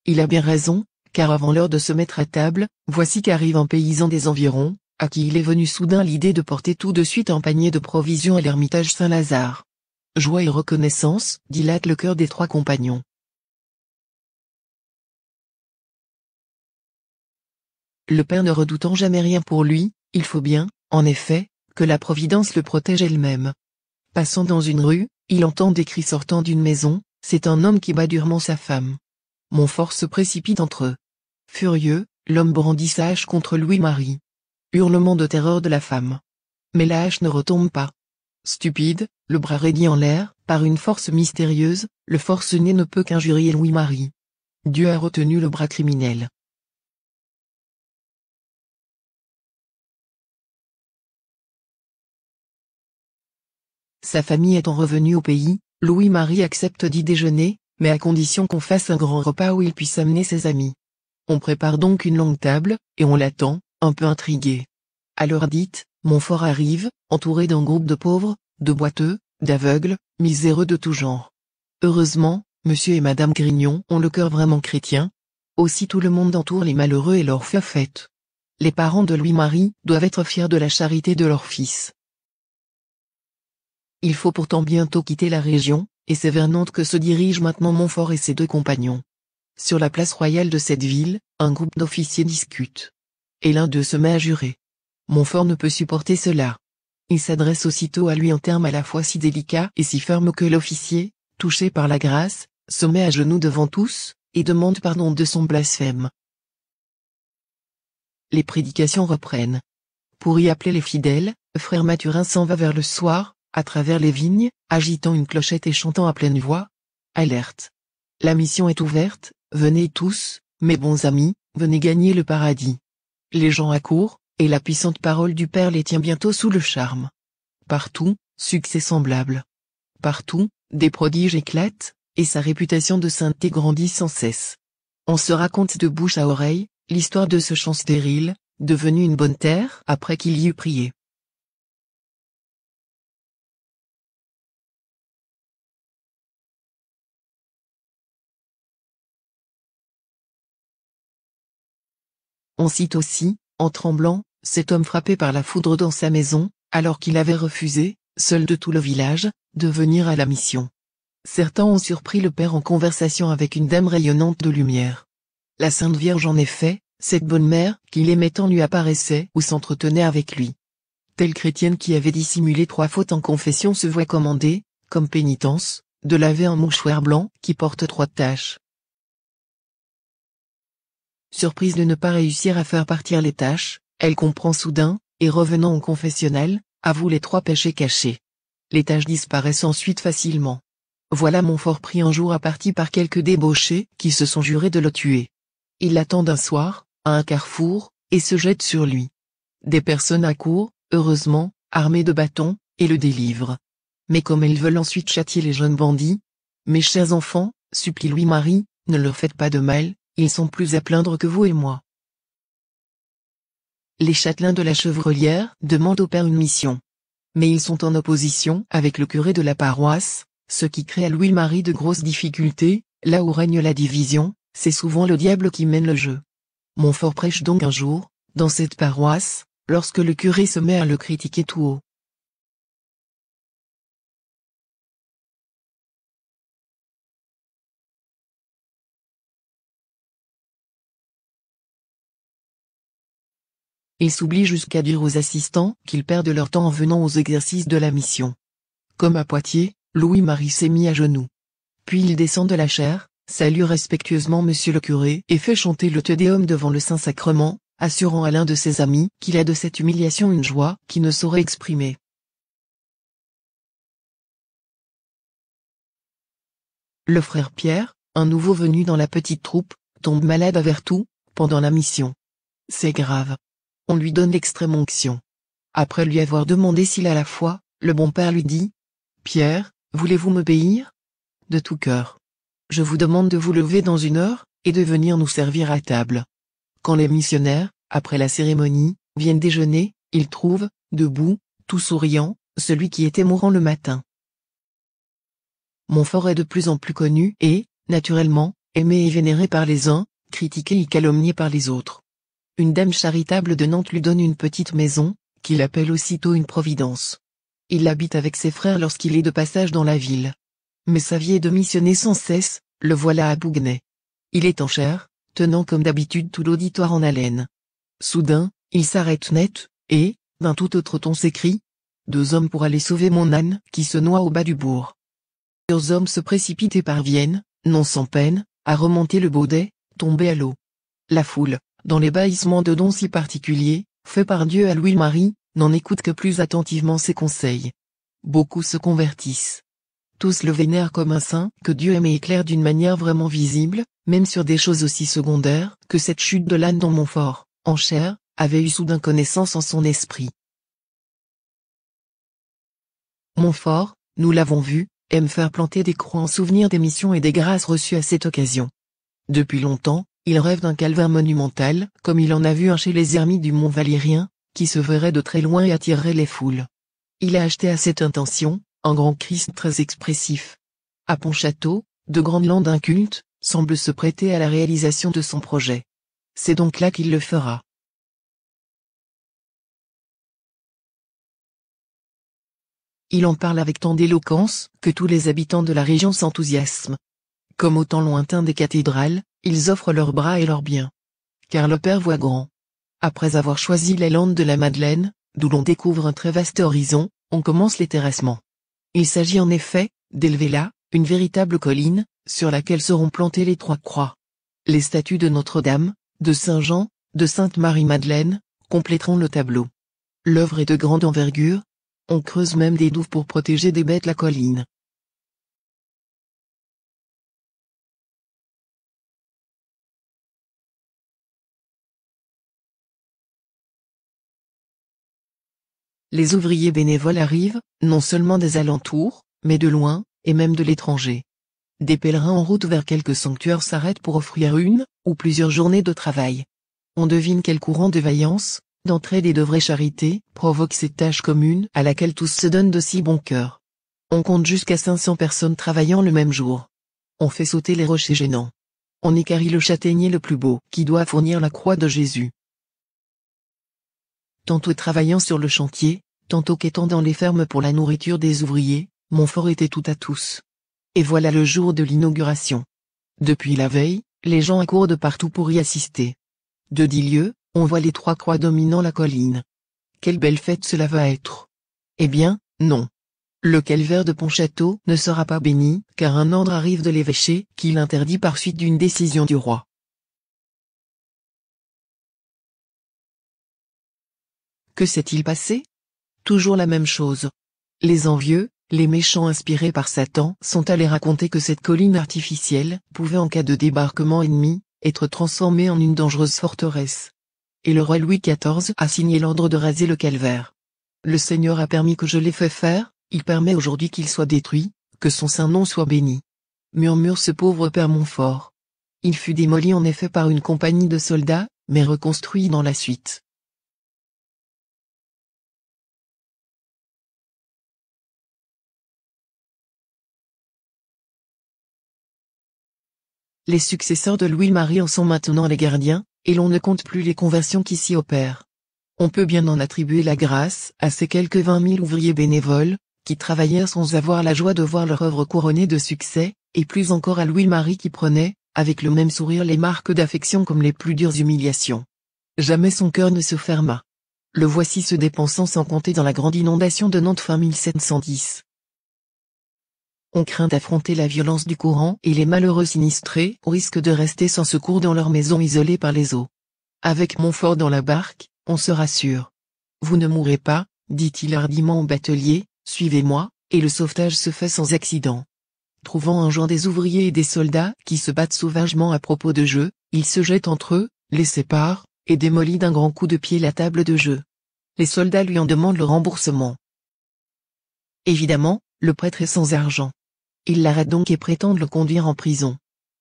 Il a bien raison, car avant l'heure de se mettre à table, voici qu'arrive un paysan des environs, à qui il est venu soudain l'idée de porter tout de suite un panier de provisions à l'ermitage Saint-Lazare. Joie et reconnaissance dilatent le cœur des 3 compagnons. Le père ne redoutant jamais rien pour lui, il faut bien, en effet, que la Providence le protège elle-même. Passant dans une rue, il entend des cris sortant d'une maison, c'est un homme qui bat durement sa femme. Montfort se précipite entre eux. Furieux, l'homme brandit sa hache contre Louis-Marie. Hurlement de terreur de la femme. Mais la hache ne retombe pas. Stupide, le bras raidi en l'air, par une force mystérieuse, le forcené ne peut qu'injurier Louis-Marie. Dieu a retenu le bras criminel. Sa famille étant revenue au pays, Louis-Marie accepte d'y déjeuner, mais à condition qu'on fasse un grand repas où il puisse amener ses amis. On prépare donc une longue table, et on l'attend, un peu intrigué. À l'heure dite, Montfort arrive, entouré d'un groupe de pauvres, de boiteux, d'aveugles, miséreux de tout genre. Heureusement, monsieur et madame Grignon ont le cœur vraiment chrétien. Aussi tout le monde entoure les malheureux et leur fait fête. Les parents de Louis-Marie doivent être fiers de la charité de leur fils. Il faut pourtant bientôt quitter la région, et c'est vers Nantes que se dirigent maintenant Montfort et ses 2 compagnons. Sur la place royale de cette ville, un groupe d'officiers discute. Et l'un d'eux se met à jurer. Montfort ne peut supporter cela. Il s'adresse aussitôt à lui en termes à la fois si délicats et si fermes que l'officier, touché par la grâce, se met à genoux devant tous, et demande pardon de son blasphème. Les prédications reprennent. Pour y appeler les fidèles, frère Mathurin s'en va vers le soir, à travers les vignes, agitant une clochette et chantant à pleine voix. Alerte. La mission est ouverte, venez tous, mes bons amis, venez gagner le paradis. Les gens accourent, et la puissante parole du Père les tient bientôt sous le charme. Partout, succès semblable. Partout, des prodiges éclatent, et sa réputation de sainteté grandit sans cesse. On se raconte de bouche à oreille, l'histoire de ce champ stérile, devenu une bonne terre après qu'il y eut prié. On cite aussi, en tremblant, cet homme frappé par la foudre dans sa maison, alors qu'il avait refusé, seul de tout le village, de venir à la mission. Certains ont surpris le père en conversation avec une dame rayonnante de lumière. La Sainte Vierge en effet, cette bonne mère qu'il aimait tant lui apparaissait ou s'entretenait avec lui. Telle chrétienne qui avait dissimulé 3 fautes en confession se voit commander, comme pénitence, de laver un mouchoir blanc qui porte 3 taches. Surprise de ne pas réussir à faire partir les taches, elle comprend soudain, et revenant au confessionnal, avoue les 3 péchés cachés. Les taches disparaissent ensuite facilement. Voilà Montfort pris un jour à partie par quelques débauchés qui se sont jurés de le tuer. Ils l'attendent un soir, à un carrefour, et se jettent sur lui. Des personnes accourent, heureusement, armées de bâtons, et le délivrent. Mais comme elles veulent ensuite châtier les jeunes bandits, « Mes chers enfants, supplie Louis-Marie, ne leur faites pas de mal, ils sont plus à plaindre que vous et moi. » Les châtelains de la Chevrelière demandent au père une mission. Mais ils sont en opposition avec le curé de la paroisse, ce qui crée à Louis-Marie de grosses difficultés. Là où règne la division, c'est souvent le diable qui mène le jeu. Montfort prêche donc un jour, dans cette paroisse, lorsque le curé se met à le critiquer tout haut. Ils s'oublient jusqu'à dire aux assistants qu'ils perdent leur temps en venant aux exercices de la mission. Comme à Poitiers, Louis-Marie s'est mis à genoux. Puis il descend de la chaire, salue respectueusement monsieur le curé et fait chanter le Te Deum devant le Saint-Sacrement, assurant à l'un de ses amis qu'il a de cette humiliation une joie qui ne saurait exprimer. Le frère Pierre, un nouveau venu dans la petite troupe, tombe malade à Vertou, pendant la mission. C'est grave. On lui donne l'extrême onction. Après lui avoir demandé s'il a la foi, le bon père lui dit : « Pierre, voulez-vous m'obéir ? De tout cœur. Je vous demande de vous lever dans 1 heure, et de venir nous servir à table. » Quand les missionnaires, après la cérémonie, viennent déjeuner, ils trouvent, debout, tout souriant, celui qui était mourant le matin. Montfort est de plus en plus connu et, naturellement, aimé et vénéré par les uns, critiqué et calomnié par les autres. Une dame charitable de Nantes lui donne une petite maison, qu'il appelle aussitôt une providence. Il habite avec ses frères lorsqu'il est de passage dans la ville. Mais sa vie est de missionner sans cesse, le voilà à Bouguenais. Il est en chair, tenant comme d'habitude tout l'auditoire en haleine. Soudain, il s'arrête net, et, d'un tout autre ton s'écrie : « 2 hommes pour aller sauver mon âne qui se noie au bas du bourg. » Plusieurs hommes se précipitent et parviennent, non sans peine, à remonter le baudet, tombé à l'eau. La foule, dans l'ébahissement de dons si particuliers, fait par Dieu à Louis-Marie, n'en écoute que plus attentivement ses conseils. Beaucoup se convertissent. Tous le vénèrent comme un saint que Dieu aime et éclaire d'une manière vraiment visible, même sur des choses aussi secondaires que cette chute de l'âne dans Montfort, en chair, avait eu soudain connaissance en son esprit. Montfort, nous l'avons vu, aime faire planter des croix en souvenir des missions et des grâces reçues à cette occasion. Depuis longtemps, il rêve d'un calvaire monumental, comme il en a vu un chez les ermites du Mont Valérien, qui se verrait de très loin et attirerait les foules. Il a acheté à cette intention, un grand Christ très expressif. À Pontchâteau, de grandes landes incultes, semblent se prêter à la réalisation de son projet. C'est donc là qu'il le fera. Il en parle avec tant d'éloquence, que tous les habitants de la région s'enthousiasment. Comme au temps lointain des cathédrales, ils offrent leurs bras et leurs biens. Car le Père voit grand. Après avoir choisi les landes de la Madeleine, d'où l'on découvre un très vaste horizon, on commence les terrassements. Il s'agit en effet, d'élever là, une véritable colline, sur laquelle seront plantées les 3 croix. Les statues de Notre-Dame, de Saint-Jean, de Sainte-Marie-Madeleine, compléteront le tableau. L'œuvre est de grande envergure. On creuse même des douves pour protéger des bêtes la colline. Les ouvriers bénévoles arrivent, non seulement des alentours, mais de loin, et même de l'étranger. Des pèlerins en route vers quelques sanctuaires s'arrêtent pour offrir 1 ou plusieurs journées de travail. On devine quel courant de vaillance, d'entraide et de vraie charité, provoque cette tâche commune à laquelle tous se donnent de si bon cœur. On compte jusqu'à 500 personnes travaillant le même jour. On fait sauter les rochers gênants. On équarrit le châtaignier le plus beau, qui doit fournir la croix de Jésus. Tantôt travaillant sur le chantier, tantôt quêtant dans les fermes pour la nourriture des ouvriers, Montfort était tout à tous. Et voilà le jour de l'inauguration. Depuis la veille, les gens accourent de partout pour y assister. De 10 lieues, on voit les 3 croix dominant la colline. Quelle belle fête cela va être. Eh bien, non. Le calvaire de Pontchâteau ne sera pas béni, car un ordre arrive de l'évêché qui l'interdit par suite d'une décision du roi. Que s'est-il passé? Toujours la même chose. Les envieux, les méchants inspirés par Satan sont allés raconter que cette colline artificielle pouvait en cas de débarquement ennemi, être transformée en une dangereuse forteresse. Et le roi Louis XIV a signé l'ordre de raser le calvaire. Le Seigneur a permis que je l'ai fait faire, il permet aujourd'hui qu'il soit détruit, que son saint nom soit béni. Murmure ce pauvre père Montfort. Il fut démoli en effet par une compagnie de soldats, mais reconstruit dans la suite. Les successeurs de Louis-Marie en sont maintenant les gardiens, et l'on ne compte plus les conversions qui s'y opèrent. On peut bien en attribuer la grâce à ces quelques 20 000 ouvriers bénévoles, qui travaillèrent sans avoir la joie de voir leur œuvre couronnée de succès, et plus encore à Louis-Marie qui prenait, avec le même sourire les marques d'affection comme les plus dures humiliations. Jamais son cœur ne se ferma. Le voici se dépensant sans compter dans la grande inondation de Nantes fin 1710. On craint d'affronter la violence du courant et les malheureux sinistrés risquent de rester sans secours dans leur maison isolée par les eaux. Avec Montfort dans la barque, on se rassure. Vous ne mourrez pas, dit-il hardiment au batelier, suivez-moi, et le sauvetage se fait sans accident. Trouvant un joint des ouvriers et des soldats qui se battent sauvagement à propos de jeu, il se jette entre eux, les sépare, et démolit d'un grand coup de pied la table de jeu. Les soldats lui en demandent le remboursement. Évidemment, le prêtre est sans argent. Il l'arrête donc et prétend le conduire en prison.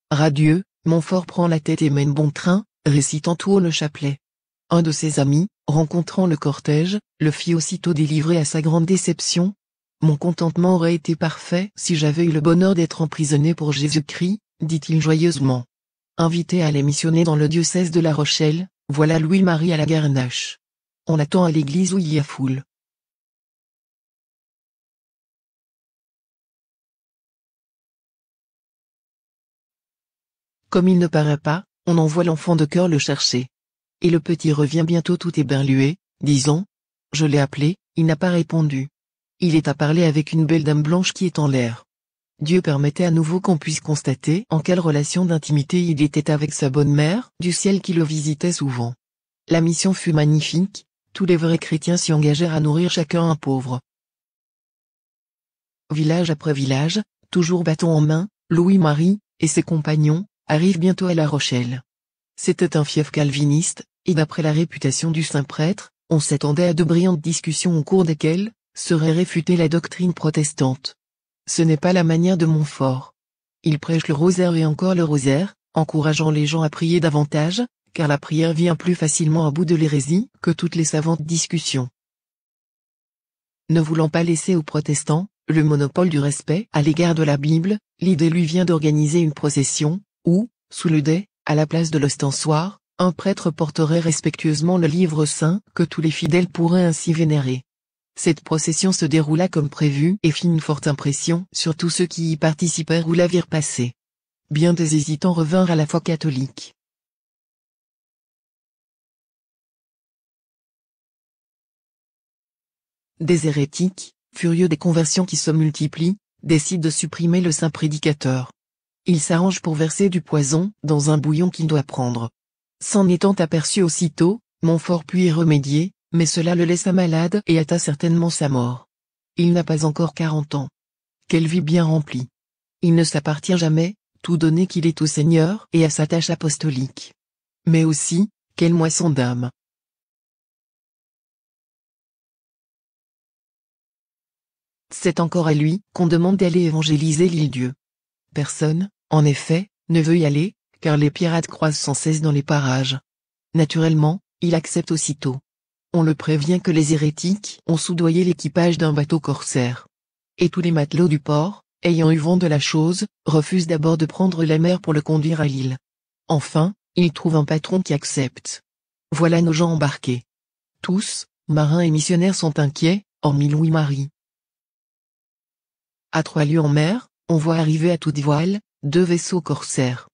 Radieux, Montfort prend la tête et mène bon train, récitant tout haut le chapelet. Un de ses amis, rencontrant le cortège, le fit aussitôt délivrer à sa grande déception. Mon contentement aurait été parfait si j'avais eu le bonheur d'être emprisonné pour Jésus-Christ, dit-il joyeusement. Invité à aller missionner dans le diocèse de La Rochelle, voilà Louis-Marie à la garnache. On l'attend à l'église où il y a foule. Comme il ne paraît pas, on envoie l'enfant de cœur le chercher. Et le petit revient bientôt tout éberlué, disant « Je l'ai appelé, il n'a pas répondu. Il est à parler avec une belle dame blanche qui est en l'air. » Dieu permettait à nouveau qu'on puisse constater en quelle relation d'intimité il était avec sa bonne mère du ciel qui le visitait souvent. La mission fut magnifique, tous les vrais chrétiens s'y engagèrent à nourrir chacun un pauvre. Village après village, toujours bâton en main, Louis-Marie, et ses compagnons, arrivent bientôt à La Rochelle. C'était un fief calviniste, et d'après la réputation du saint prêtre, on s'attendait à de brillantes discussions au cours desquelles serait réfutée la doctrine protestante. Ce n'est pas la manière de Montfort. Il prêche le rosaire et encore le rosaire, encourageant les gens à prier davantage, car la prière vient plus facilement à bout de l'hérésie que toutes les savantes discussions. Ne voulant pas laisser aux protestants le monopole du respect à l'égard de la Bible, l'idée lui vient d'organiser une procession, où, sous le dais, à la place de l'ostensoir, un prêtre porterait respectueusement le livre saint que tous les fidèles pourraient ainsi vénérer. Cette procession se déroula comme prévu et fit une forte impression sur tous ceux qui y participèrent ou la virent passer. Bien des hésitants revinrent à la foi catholique. Des hérétiques, furieux des conversions qui se multiplient, décident de supprimer le saint prédicateur. Ils s'arrangent pour verser du poison dans un bouillon qu'il doit prendre. S'en étant aperçu aussitôt, Montfort put y remédier, mais cela le laissa malade et hâta certainement sa mort. Il n'a pas encore 40 ans. Quelle vie bien remplie. Il ne s'appartient jamais, tout donné qu'il est au Seigneur et à sa tâche apostolique. Mais aussi, quelle moisson d'âme. C'est encore à lui qu'on demande d'aller évangéliser l'île-Dieu. Personne, en effet, ne veut y aller, car les pirates croisent sans cesse dans les parages. Naturellement, il accepte aussitôt. On le prévient que les hérétiques ont soudoyé l'équipage d'un bateau corsaire. Et tous les matelots du port, ayant eu vent de la chose, refusent d'abord de prendre la mer pour le conduire à l'île. Enfin, il trouve un patron qui accepte. Voilà nos gens embarqués. Tous, marins et missionnaires sont inquiets, hormis Louis-Marie. À 3 lieues en mer, on voit arriver à toute voile 2 vaisseaux corsaires.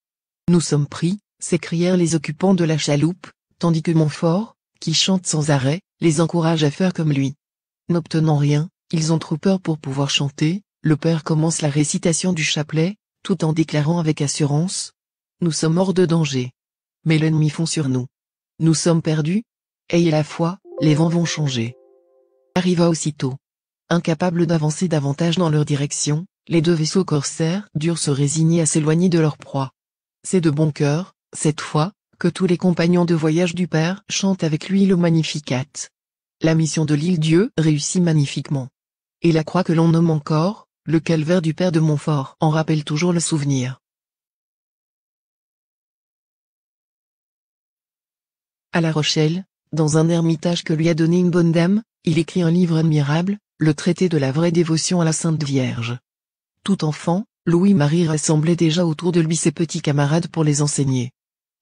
Nous sommes pris, s'écrièrent les occupants de la chaloupe, tandis que Montfort, qui chante sans arrêt, les encourage à faire comme lui. N'obtenant rien, ils ont trop peur pour pouvoir chanter, le père commence la récitation du chapelet, tout en déclarant avec assurance « Nous sommes hors de danger. Mais l'ennemi fond sur nous. Nous sommes perdus. Ayez la foi, les vents vont changer. » Arriva aussitôt. Incapables d'avancer davantage dans leur direction, les 2 vaisseaux corsaires durent se résigner à s'éloigner de leur proie. C'est de bon cœur, cette fois, que tous les compagnons de voyage du Père chantent avec lui le Magnificat. La mission de l'île-Dieu réussit magnifiquement. Et la croix que l'on nomme encore, le calvaire du Père de Montfort, en rappelle toujours le souvenir. À La Rochelle, dans un ermitage que lui a donné une bonne dame, il écrit un livre admirable, le traité de la vraie dévotion à la Sainte Vierge. Tout enfant, Louis-Marie rassemblait déjà autour de lui ses petits camarades pour les enseigner.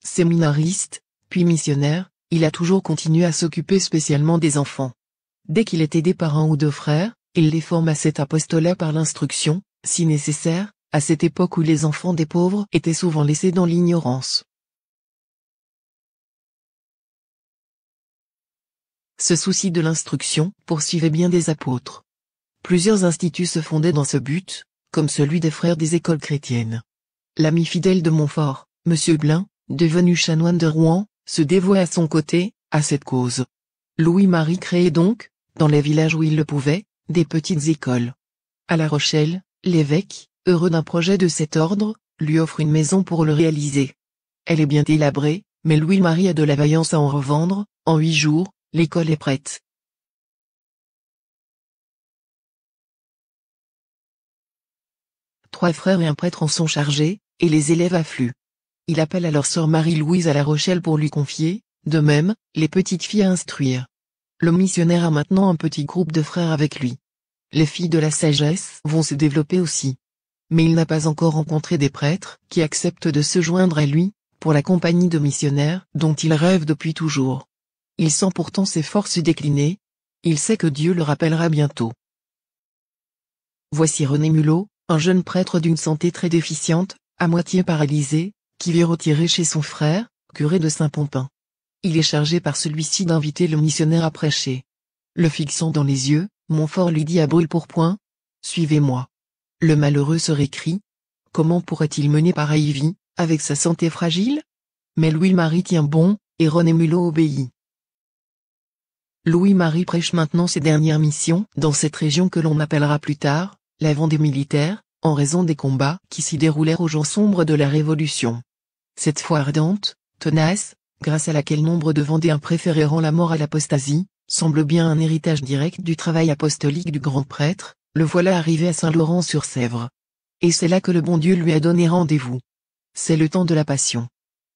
Séminariste, puis missionnaire, il a toujours continué à s'occuper spécialement des enfants. Dès qu'il est aidé par un ou deux frères, il les forme à cet apostolat par l'instruction, si nécessaire, à cette époque où les enfants des pauvres étaient souvent laissés dans l'ignorance. Ce souci de l'instruction poursuivait bien des apôtres. Plusieurs instituts se fondaient dans ce but, comme celui des frères des écoles chrétiennes. L'ami fidèle de Montfort, M. Blin, devenu chanoine de Rouen, se dévouait à son côté, à cette cause. Louis-Marie créait donc, dans les villages où il le pouvait, des petites écoles. À La Rochelle, l'évêque, heureux d'un projet de cet ordre, lui offre une maison pour le réaliser. Elle est bien délabrée, mais Louis-Marie a de la vaillance à en revendre. En 8 jours, l'école est prête. Trois frères et un prêtre en sont chargés, et les élèves affluent. Il appelle alors sœur Marie-Louise à La Rochelle pour lui confier, de même, les petites filles à instruire. Le missionnaire a maintenant un petit groupe de frères avec lui. Les filles de la sagesse vont se développer aussi. Mais il n'a pas encore rencontré des prêtres qui acceptent de se joindre à lui, pour la compagnie de missionnaires dont il rêve depuis toujours. Il sent pourtant ses forces décliner. Il sait que Dieu le rappellera bientôt. Voici René Mulot, un jeune prêtre d'une santé très déficiente, à moitié paralysé, qui vit retirer chez son frère, curé de Saint-Pompin. Il est chargé par celui-ci d'inviter le missionnaire à prêcher. Le fixant dans les yeux, Montfort lui dit à brûle-pourpoint : « Suivez-moi. » Le malheureux se récrie. Comment pourrait-il mener pareille vie, avec sa santé fragile ? Mais Louis-Marie tient bon, et René Mulot obéit. Louis-Marie prêche maintenant ses dernières missions dans cette région que l'on appellera plus tard la Vendée militaire, en raison des combats qui s'y déroulèrent aux jours sombres de la Révolution. Cette foi ardente, tenace, grâce à laquelle nombre de Vendéens préféreront la mort à l'apostasie, semble bien un héritage direct du travail apostolique du grand prêtre. Le voilà arrivé à Saint-Laurent-sur-Sèvre. Et c'est là que le bon Dieu lui a donné rendez-vous. C'est le temps de la Passion.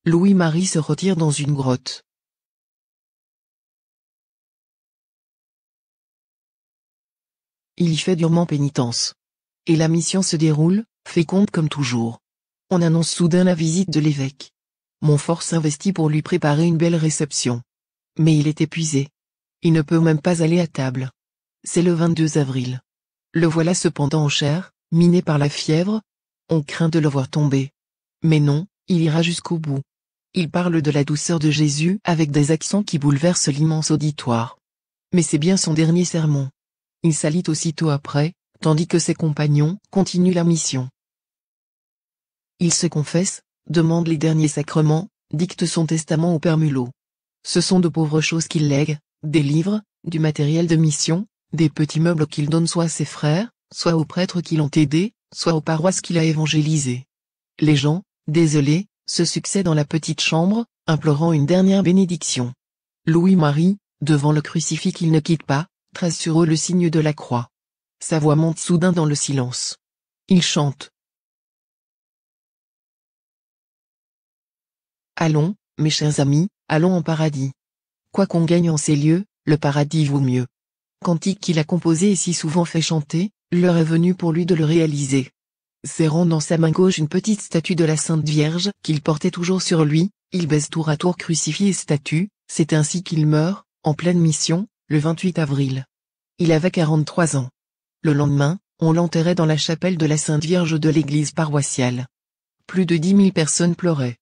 Louis-Marie se retire dans une grotte. Il y fait durement pénitence. Et la mission se déroule, féconde comme toujours. On annonce soudain la visite de l'évêque. Montfort s'investit pour lui préparer une belle réception. Mais il est épuisé. Il ne peut même pas aller à table. C'est le 22 avril. Le voilà cependant en chair, miné par la fièvre. On craint de le voir tomber. Mais non, il ira jusqu'au bout. Il parle de la douceur de Jésus avec des accents qui bouleversent l'immense auditoire. Mais c'est bien son dernier sermon. Il s'alite aussitôt après, tandis que ses compagnons continuent la mission. Il se confesse, demande les derniers sacrements, dicte son testament au père Mulot. Ce sont de pauvres choses qu'il lègue, des livres, du matériel de mission, des petits meubles qu'il donne soit à ses frères, soit aux prêtres qui l'ont aidé, soit aux paroisses qu'il a évangélisées. Les gens, désolés, se succèdent dans la petite chambre, implorant une dernière bénédiction. Louis-Marie, devant le crucifix qu'il ne quitte pas, trace sur eux le signe de la croix. Sa voix monte soudain dans le silence. Il chante. Allons, mes chers amis, allons en paradis. Quoi qu'on gagne en ces lieux, le paradis vaut mieux. Cantique qu'il a composé et si souvent fait chanter, l'heure est venue pour lui de le réaliser. Serrant dans sa main gauche une petite statue de la Sainte Vierge qu'il portait toujours sur lui, il baise tour à tour crucifix et statue. C'est ainsi qu'il meurt, en pleine mission, le 28 avril. Il avait 43 ans. Le lendemain, on l'enterrait dans la chapelle de la Sainte Vierge de l'église paroissiale. Plus de 10 000 personnes pleuraient.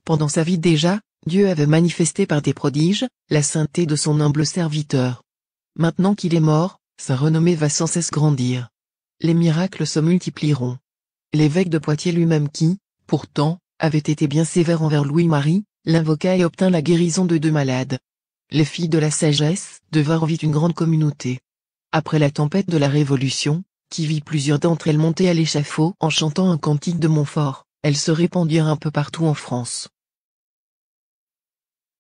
Pendant sa vie déjà, Dieu avait manifesté par des prodiges la sainteté de son humble serviteur. Maintenant qu'il est mort, sa renommée va sans cesse grandir. Les miracles se multiplieront. L'évêque de Poitiers lui-même qui, pourtant, avait été bien sévère envers Louis-Marie, l'invoqua et obtint la guérison de 2 malades. Les filles de la sagesse devinrent vite une grande communauté. Après la tempête de la Révolution, qui vit plusieurs d'entre elles monter à l'échafaud en chantant un cantique de Montfort, elles se répandirent un peu partout en France.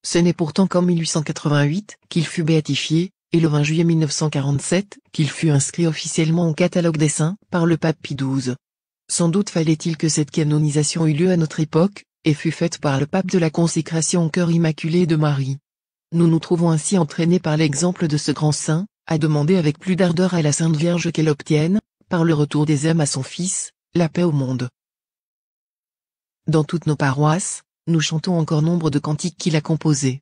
Ce n'est pourtant qu'en 1888 qu'il fut béatifié, et le 20 juillet 1947 qu'il fut inscrit officiellement au catalogue des saints par le pape Pie XII. Sans doute fallait-il que cette canonisation eût lieu à notre époque, et fut faite par le pape de la consécration au cœur immaculé de Marie. Nous nous trouvons ainsi entraînés par l'exemple de ce grand saint, à demander avec plus d'ardeur à la Sainte Vierge qu'elle obtienne, par le retour des âmes à son Fils, la paix au monde. Dans toutes nos paroisses, nous chantons encore nombre de cantiques qu'il a composés.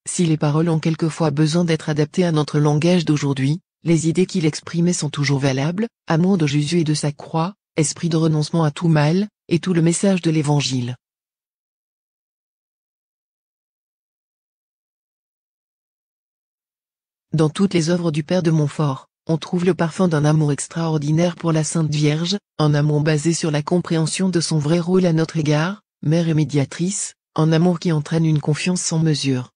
Si les paroles ont quelquefois besoin d'être adaptées à notre langage d'aujourd'hui, les idées qu'il exprimait sont toujours valables: amour de Jésus et de sa croix, esprit de renoncement à tout mal, et tout le message de l'Évangile. Dans toutes les œuvres du Père de Montfort, on trouve le parfum d'un amour extraordinaire pour la Sainte Vierge, un amour basé sur la compréhension de son vrai rôle à notre égard, mère et médiatrice, un amour qui entraîne une confiance sans mesure.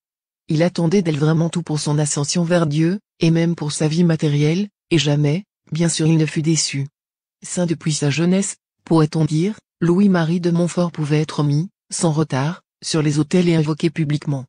Il attendait d'elle vraiment tout pour son ascension vers Dieu, et même pour sa vie matérielle, et jamais, bien sûr, il ne fut déçu. Saint depuis sa jeunesse, pourrait-on dire, Louis-Marie de Montfort pouvait être mis, sans retard, sur les autels et invoqué publiquement.